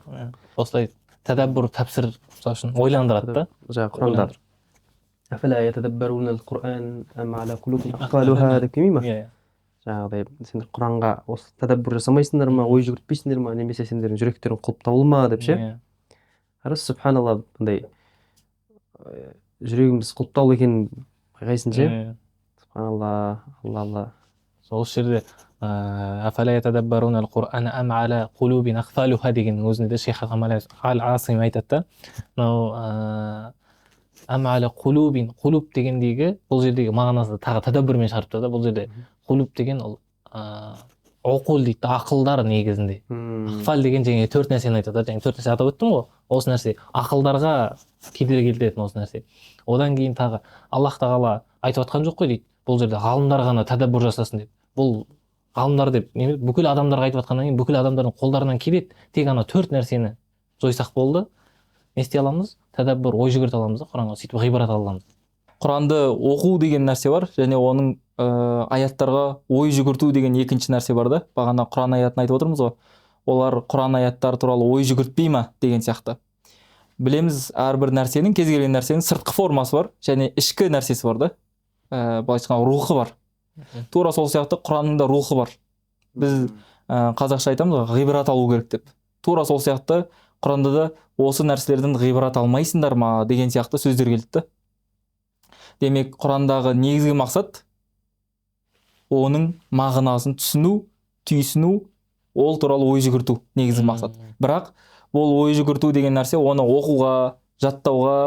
Осылай тәдәббур, тәпсір үшін ойландырады да. Жаңағы Құранда «Афала ятадаббаруна ал-Құран ам ала кулубин aqfaluha» деп келмей ма? Жаңағыдай, сендер Құранға осы тәдәббур жасамайсыңдар ма, ой жүгіртпейсіңдер ма, немесе сендердің жүректерің құлыптаулы ма деп ше. Қарас, субханалла, бұндай жүрегіміз құлыптаулы екенін байқайсың ше. Субханалла, Алла. Сол жерде «Афала ятадаббаруна ал-Құран ам ала кулубин aqfaluha» деген өзінде Шейх аль-Асими айтады да. Ам ала кулубин, кулуб дегендегі бұл жердегі мағынасы тағы тәдәббурмен шығарып тұрды. Бұл жерде кулуб деген ол оқул дейді, ақылдар негізінде. Ақфал деген жаңа 4 нәрсені айтады. Жаңа 4 нәрсе атап өттім ғой. Осы нәрсе ақылдарға кедергі келтіретін осы нәрсе. Одан кейін тағы Аллах тағала айтып отқан жоқ қой дейді. Бұл жерде ғалымдар ғана тәдәббур жасасын деп. Бұл ғалымдар деп бүкіл адамдарға айтып отқаннан кейін бүкіл адамдардың қолдарынан келеді. Тек ана 4 нәрсені жойсақ болды. Не істей аламыз? Тәдәббур, ой жүгірте аламыз да, Құранға сөйтіп ғибрат аламыз. Құранды оқу деген нәрсе бар, және оның аяттарға ой жүгірту деген екінші нәрсе бар да. Бағана Құран аятын айтып отырмыз ғой. Олар Құран аяттары туралы ой жүгіртпей ма деген сияқты. Білеміз, әрбір нәрсенің, кез келген нәрсенің сыртқы формасы бар, және ішкі нәрсесі бар да. Былай айтқанда рухы бар. Тура сол сияқты Құранның да рухы бар. Біз қазақша айтамыз ғой, ғибрат алу керек деп. Тура сол сияқты Құранда да осы нәрселерден ғибрат алмайсыңдар ма деген сияқты сөздер келді. Демек, Құрандағы негізгі мақсат оның мағынасын түсіну, түйсіну, ол туралы ой жүгірту негізгі мақсат. Бірақ ол ой жүгірту деген нәрсе оны оқуға, жаттауға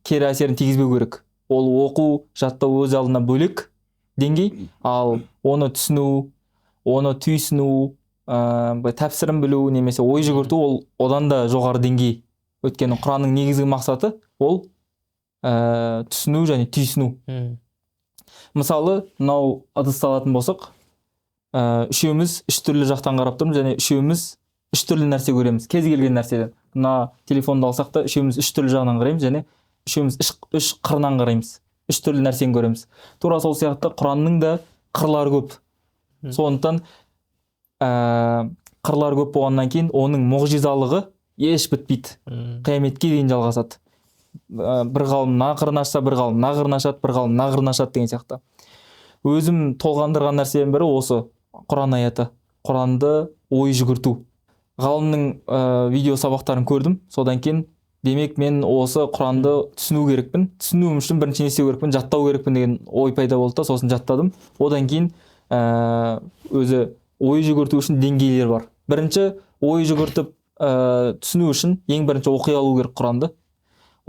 кері әсерін тигізбеу керек. Ол оқу, жаттау өз алдына бөлек деңгей, ал оны түсіну, оны түйсіну, тәпсірін білу немесе ой жүгірту ол одан да жоғары деңгей. Өйткені Құранның негізгі мақсаты ол түсіну және түйсіну. Мысалы, мынау ыдысты алатын болсақ, үшеуміз үш түрлі жақтан қарап тұрмыз, және үшеуміз үш түрлі нәрсе көреміз, кез келген нәрседен. Мына телефонды алсақ та үшеуміз үш түрлі жағынан қараймыз, және үшеуміз үш қырынан қараймыз, үш түрлі нәрсені көреміз. Тура сол сияқты Құранның да қырлары көп. Сондықтан қырлары көп болғаннан кейін оның мұғжизалығы еш бітпейді, қияметке дейін жалғасады. Бір ғалым мына қырын ашса, бір ғалым мына қырын ашады, бір ғалым мына қырын ашады деген сияқты. Өзім толғандырған нәрсенің бірі осы Құран аяты, Құранды ой жүгірту. Ғалымның видео сабақтарын көрдім, содан кейін демек мен осы Құранды түсіну керекпін. Түсінуім үшін бірінші не істеу керекпін, жаттау керекпін деген ой пайда болды да, сосын жаттадым. Одан кейін өзі ой жүгірту үшін деңгейлер бар. Бірінші ой жүгіртіп түсіну үшін ең бірінші оқи алу керек Құранды.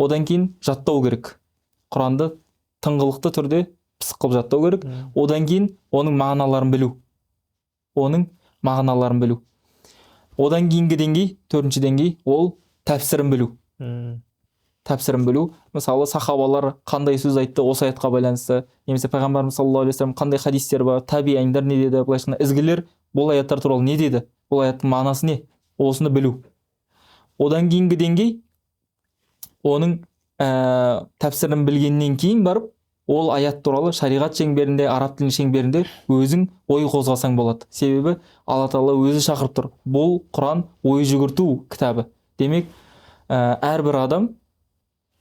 Одан кейін жаттау керек. Құранды тыңғылықты түрде пысық қылып жаттау керек. Одан кейін оның мағыналарын білу. Одан кейінгі деңгей, төртінші деңгей, ол тәпсірін білу. Тәпсірін білу. Мысалы, сахабалар қандай сөз айтты осы аятқа байланысты, немесе пайғамбарымыз саллаллаху алейхи вассалам қандай хадистер бар, табииндар не деді, былайша ізгілер бұл аяттар туралы не деді, бұл аяттың мағынасы не, осыны білу. Одан кейінгі деңгей, оның тәпсірін білгеннен кейін барып, ол аят туралы шариғат шеңберінде, араб тілінің шеңберінде өзің ой қозғасаң болады. Себебі Алла Тағала өзі шақырып тұр. Бұл Құран ой жүгірту кітабы. Демек, әрбір адам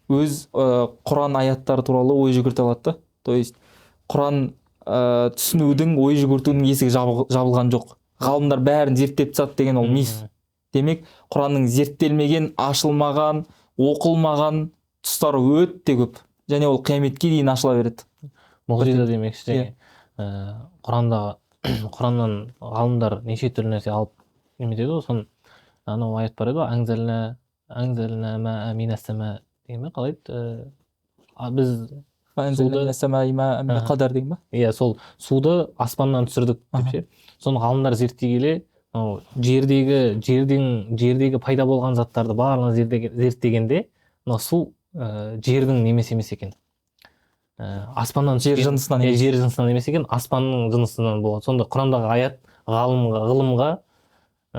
өз Құран аяттары туралы ой жүгірте алады. То есть, Құран түсінудің, ой жүгіртудің есігі жабылған жоқ. Ғалымдар бәрін зерттеп тастады деген ол миф. Демек, Құранның зерттелмеген, ашылмаған, оқылмаған тұстары өте көп. Және ол қияметке дейін ашыла береді. Мұғжиза демекші. Құраннан ғалымдар неше түрлі нәрсе алып неметеді ғой. Соны анау аят бар еді ғой, аңзална ма аминасама деген бе, қалай еді? Біз қадар деген ба? Иә, сол суды аспаннан түсірдік деп ше. Соны ғалымдар зерттей келе, жердегі пайда болған заттарды барлығын зерттегенде, су жердің немес емес екен. Аспаннан жер жынысынан емес екен, аспанның жынысынан болады. Сонда Құрандағы аят ғылымға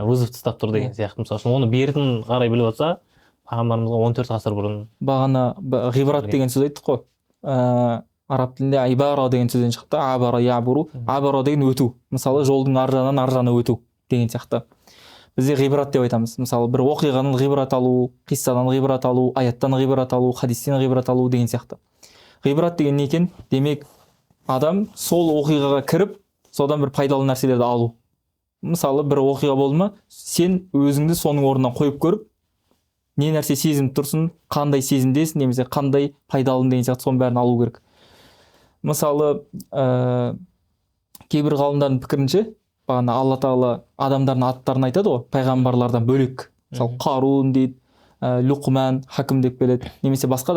вызов тастап тұр деген сияқты. Мысалы, оны бертін қарай біліп отса, пайғамбарымызға 14 ғасыр бұрын. Бағана ғибрат деген сөз айттық қой. Араб тілінде айбара деген сөзден шықты. Абара ябуру, абара деген өту. Мысалы, жолдың ар жағынан ар жағына өту деген сияқты. Бізде ғибрат деп айтамыз. Мысалы, бір оқиғадан ғибрат алу, қиссадан ғибрат алу, аяттан ғибрат алу, хадистен ғибрат алу деген сияқты. Ғибрат деген не екен? Демек, адам сол оқиғаға кіріп, содан бір пайдалы нәрселерді алу. Мысалы, бір оқиға болды ма, сен өзіңді соның орнына қойып көріп, не нәрсе сезініп тұрсың, қандай сезімдесің, немесе қандай пайдалың деген сияқты соның бәрін алу керек. Мысалы, кейбір ғалымдардың пікірінше, бағана Алла Тағала адамдардың аттарын айтады ғой, пайғамбарлардан бөлек. Мысалы, Қарун дейді, Люқман, Хакім деп келеді. Немесе басқа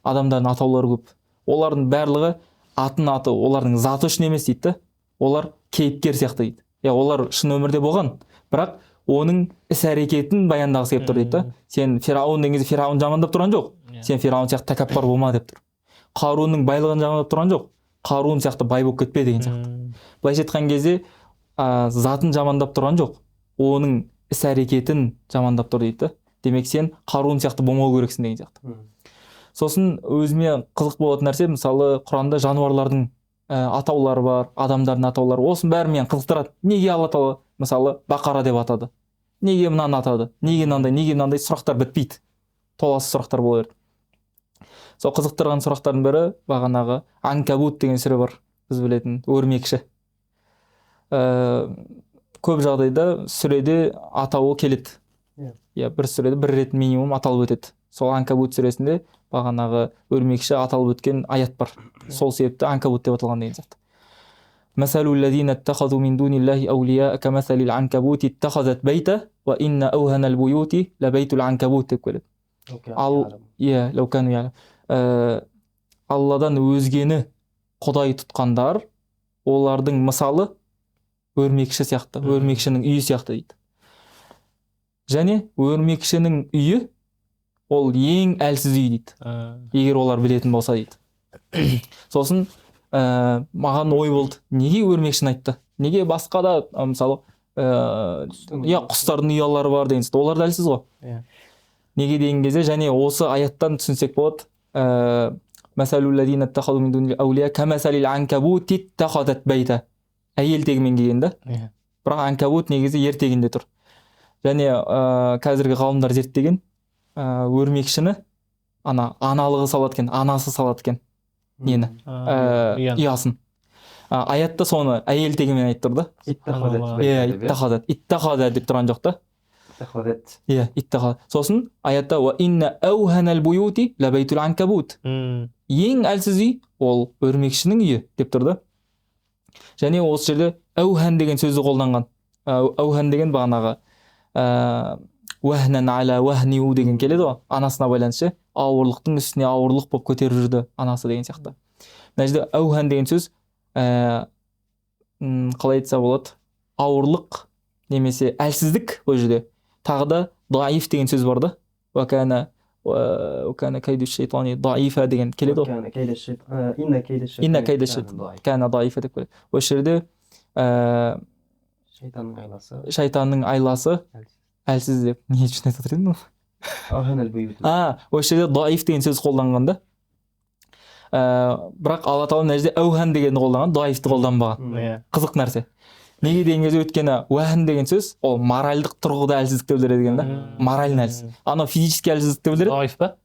адамдардың атаулары көп. Олардың барлығы атын аты, олардың заты үшін емес дейді. Олар кейіпкер сияқты дейді. Олар шын өмірде болған, бірақ оның іс-әрекетін баяндағысы келіп тұр дейді. Сен Фирауын деген кезде Фирауын жамандап тұрған жоқ. Сен Фирауын сияқты тәкаппар болма деп тұр. Қарунның байлығын жамандап тұрған жоқ. Қарун сияқты бай болып кетпе деген сияқты. Былайша айтқан кезде затын жамандап тұрған жоқ. Оның іс-әрекетін жамандап тұр дейді. Демек сен Қарун сияқты болмау керексің деген сияқты. Сосын өзіме қызық болатын нәрсе, мысалы Құранда жануарлардың атаулары бар, адамдардың атаулары. Осының бәрі мені қызықтырады. Неге Алла тағала мысалы Бақара деп атады? Неге мынаны атады? Неге мынандай сұрақтар бітпейді. Толассыз сұрақтар бола береді. Сол қызықтырған сұрақтардың бірі бағанағы Анкабут деген сүре бар. Біз білетін өрмекші. Көп жағдайда сүреде атауы келеді. Бір сүреде бір рет минимум аталып өтеді. Сол Анкабут сүресінде бағанағы өрмекші аталып өткен аят бар. Сол себепті Анкабут деп аталған деген сияқты. Масалул лазина иттахазу мин дуниллахи аулия камасалил анкабути иттахазат байта ва инна ауханал буюти лабайтул анкабут деп келеді. Алладан өзгені құдай тұтқандар, олардың мысалы өрмекші сияқты, өрмекшінің үйі сияқты дейді. Және өрмекшінің үйі ол ең әлсіз үй дейді. Егер олар білетін болса дейді. Сосын маған ой болды, неге өрмекшіні айтты? Неге басқа да мысалы құстардың ұялары бар деген сияқты, олар да әлсіз ғой. Неге деген кезде және осы аяттан түсінсек болады. Әйел тегімен келген да. Бірақ анкабут негізі ер тегінде тұр. Және қазіргі ғалымдар зерттеген өрмекшіні аналығы салады екен, анасы салады екен. Нені? Ұясын. Аятта соны әйел тегімен айтып тұрды. Иттахазат деп тұрған жоқ та. Иттахазат. Сосын аятта ва инна ауханал буюти лабайтул анкабут. Ең әлсіз үй ол өрмекшінің үйі деп тұрды. Және осы жерде аухан деген сөзді қолданған. Аухан деген бағанағы уахнан ала уахниу деген келеді ғой, анасына байланысты. Ауырлықтың үстіне ауырлық болып көтеріп жүрді анасы деген сияқты. Мына жерде аухан деген сөз қалай айтса болады, ауырлық немесе әлсіздік бұл жерде. Тағы да даиф деген сөз бар да. Уакана кайду шайтани даифа деген келеді ғой. Инна кайда шайтани даифа деп келеді. Осы жерде шайтанның айласы әлсіз деп. Не үшін айтып отырдың ба? Осы жерде даиф деген сөз қолданған да. Бірақ Алла тағала мына жерде аухан дегенді қолданған, даифты қолданбаған. Қызық нәрсе. Неге деген кезде өйткені уахн деген сөз ол моральдық тұрғыда әлсіздікті білдіреді екен да. Моральный әлсіз. Анау физически әлсіздікті білдіреді. Даиф па?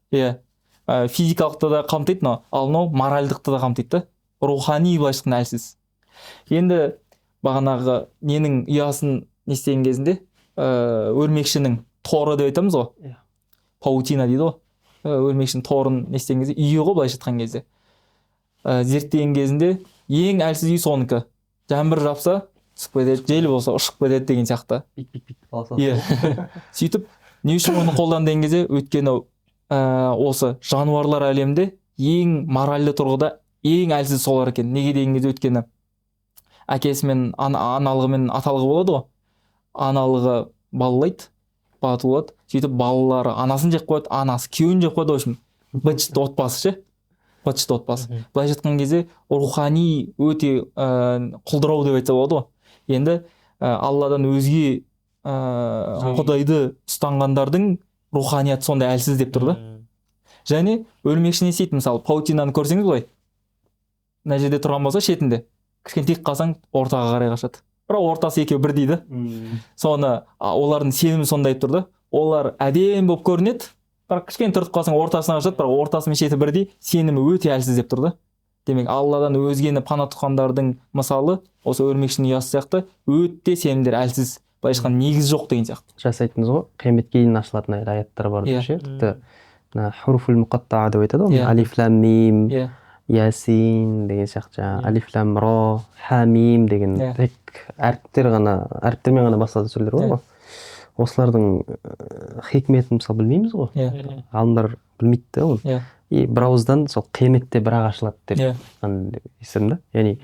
Физикалықты да қамтиды, ал мынау моральдықты да қамтиды да. Рухани былайша айтқанда әлсіз. Енді бағанағы ненің ұясын не істеген кезінде өрмекшінің торы деп айтамыз ғой. Паутина дейді ғой. Өрмекшінің торын не істеген кезде үйі ғой былайша айтқан кезде. Зерттеген кезінде ең әлсіз үй соныкі. Жаңбыр жапса түсіп кетеді, жел болса ұшып кетеді деген сияқты. Сөйтіп не үшін оны қолдан деген кезде өйткені осы жануарлар әлемінде ең моральды тұрғыда ең әлсіз солар екен. Неге деген кезде өйткені әкесімен аналығы мен аталығы болады ғой. Аналығы балалайды, батылады. Сөйтіп балалары анасын жеп қояды, анасы күйеуін жеп қояды. Үшін бытшыт отбасы ше. Бытшыт отбасы. Былай жатқан кезде рухани өте құлдырау деп айтса болады ғой. Енді Алладан өзге құдайды ұстанғандардың руханияты сондай әлсіз деп тұрды. Және өрмекші не істейді, мысалы паутинаны көрсеңіз ғой, мына жерде тұрған болса шетінде кішкентай қалсаң ортаға қарай қашады. Бірақ ортасы екеуі бір дейді. Соны олардың сенімі сондай тұрды. Олар әдемі болып көрінеді, бірақ кішкене тұрып қалсаң ортасына қашады, бірақ ортасы мен шеті бірдей, сенімі өте әлсіз деп тұрды. Демек Алладан өзгені пана тұтқандардың мысалы осы өрмекшінің ұясы сияқты өте сенімдер әлсіз, былайша айтқанда негіз жоқ деген сияқты. Жасайтыныз ғой, қияметке дейін ашылатын аяттар бар деп ше. Тіпті хуруфул муқаттаа деп айтады ғой. Алиф лам мим, ясин деген сияқты, алиф лам ро, хамим деген тек әріптермен ғана басталатын сөздер ғой. Осылардың хикметін мысалы білмейміз ғой. Ғалымдар білмейді де оны. И бір ауыздан сол қияметте бірақ ашылады деп естідім да. Яғни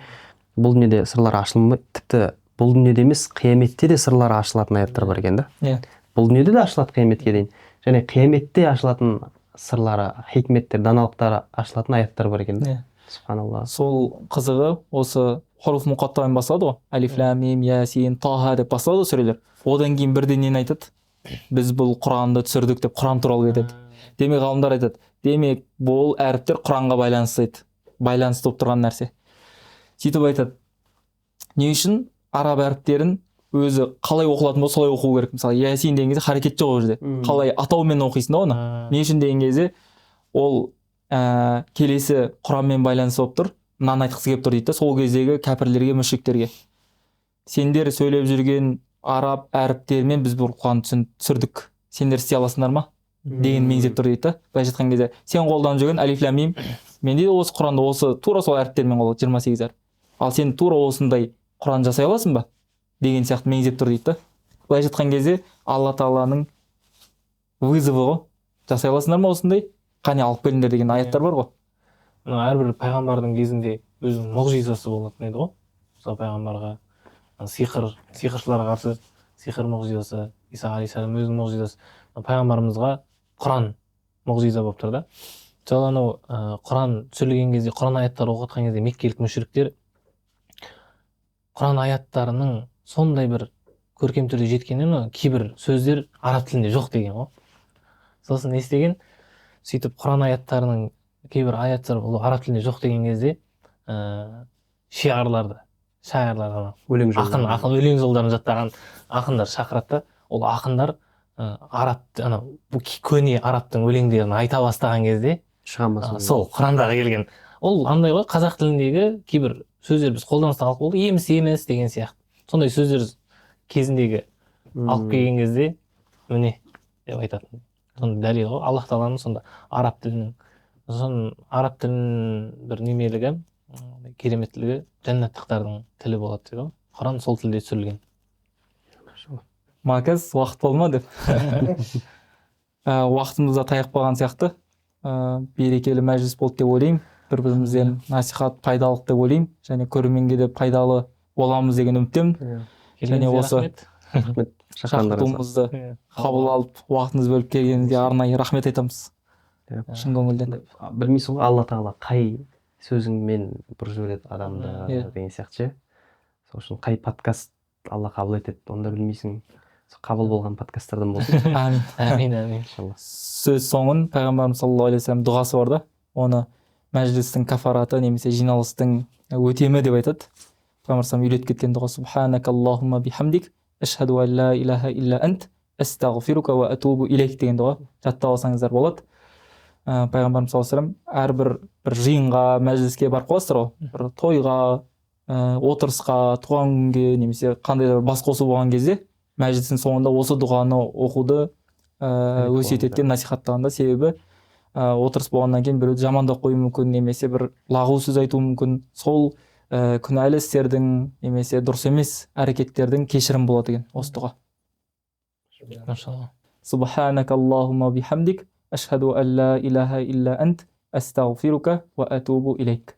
бұл дүниеде сырлар ашылмай, тіпті бұл дүниеде емес, қияметте де сырлары ашылатын аяттар бар екен да. Бұл дүниеде де ашылады қияметке дейін. Және қияметте ашылатын сырлары, хикметтер, даналықтары ашылатын аяттар бар екен да. Субханалла. Сол қызығы осы хуруф муқаттамен басталады ғой. Алиф лам мим ясин таха деп басталады сүрелер. Одан кейін бірден нені айтады? Біз бұл Құранды түсірдік деп Құран туралы кетеді. Демек ғалымдар айтады, демек бұл әріптер Құранға байланысты дейді, байланысты болып тұрған нәрсе. Сөйтіп айтады, не үшін араб әріптерін өзі қалай оқылатын болса солай оқу керек. Мысалы ясин деген кезде харекет жоқ ол жерде, қалай атаумен оқисың да оны. Не үшін деген кезде ол келесі Құранмен байланысты болып тұр, мынаны айтқысы келіп тұр дейді. Сол кездегі кәпірлерге, мүшриктерге, сендер сөйлеп жүрген араб әріптерімен біз бұл Құранды түсірдік, сендер істей аласыңдар ма деген меңзеп тұр дейді. Былайша айтқан кезде сен қолданып жүрген алиф лам мим, мен дейді осы Құранда осы тура сол әріптермен қолданады, 28 әріп. Ал сен тура осындай Құран жасай аласың ба деген сияқты меңзеп тұр дейді. Былайша айтқан кезде Алла Тағаланың вызовы ғой, жасай аласыңдар ма осындай, қане алып келіңдер деген аяттар бар ғой. Әрбір пайғамбардың кезінде өзінің мұғжизасы болатын еді ғой. Мысалы пайғамбарға сиқыршыларға қарсы сиқыр мұғжизасы, Иса алейхиссалам өзінің мұғжизасы, пайғамбарымызға Құран мұғжиза болып тұр да. Мысалы анау Құран түсірілген кезде, Құран аяттары оқытқан кезде меккелік мүшриктер Құран аяттарының сондай бір көркем түрде жеткенін кейбір сөздер араб тілінде жоқ деген ғой. Сосын не істеген? Сөйтіп Құран аяттарының кейбір аяттар ол араб тілінде жоқ деген кезде шағырлар, ақын өлең жолдарын жаттаған ақындар шақырады да, ол ақындар араб көне арабтың өлеңдерін айта бастаған кезде сол Құрандағы келген ол андай ғой, қазақ тіліндегі кейбір сөздер біз қолданыстан алып болды, еміс деген сияқты. Сондай сөздер кезіндегі алып келген кезде міне деп айтатын. Сонда дәлел ғой, Аллах Тағаланың сонда араб тілінің бір немелігі, кереметтілігі жәннаттықтардың тілі болады дейді ғой. Құран сол тілде түсірілген. Маказ, уақыт болды ма деп. Уақытымыз да таяп қалған сияқты. Берекелі мәжіліс болды деп ойлаймын. Бір-бірімізден насихат пайдалық деп ойлаймын. Және көрерменге де пайдалы боламыз деген үміттемін. Және осы шақыртуымызды қабыл алып, уақытыңызды бөліп келгеніңізге арнайы рахмет айтамыз. Шын көңілден. Білмейсің ғой, Алла Тағала қай сөзіңмен бұрып жібереді адамды деген сияқты. Сол үшін қай подкаст Алла қабыл етеді, онда білмейсің. Қабыл болған подкасттардан болсын. Әмин. Сөз соңын пайғамбарымыз саллаллаху алейхи вассалам дұғасы бар да, оны мәжілістің кафараты немесе жиналыстың өтемі деп айтады. Пайғамбарымыз үйретіп кеткен дұға: Субханака Аллахумма бихамдик, ашхаду ан ла илаха илля ант, астағфирука ва атубу илейк деген дұға жаттап алсаңыздар болады. Пайғамбарымыз саллаллаху алейхи вассалам әрбір жиынға, мәжіліске барып қаласыздар ғой, бір тойға, отырысқа, туған күнге немесе қандай да бір бас қосу болған кезде мәжілістің соңында осы дұғаны оқуды өсиет еткен, насихаттағанда. Себебі отырыс болғаннан кейін біреуді жамандап қоюы мүмкін, немесе бір лағу сөз айтуы мүмкін. Сол күнәлі істердің немесе дұрыс емес әрекеттердің кешірім болады екен осы дұға. Машалла. Субханака Аллахумма бихамдик, ашхаду ан ла илаха илля ант, астағфирука ва атубу илейк.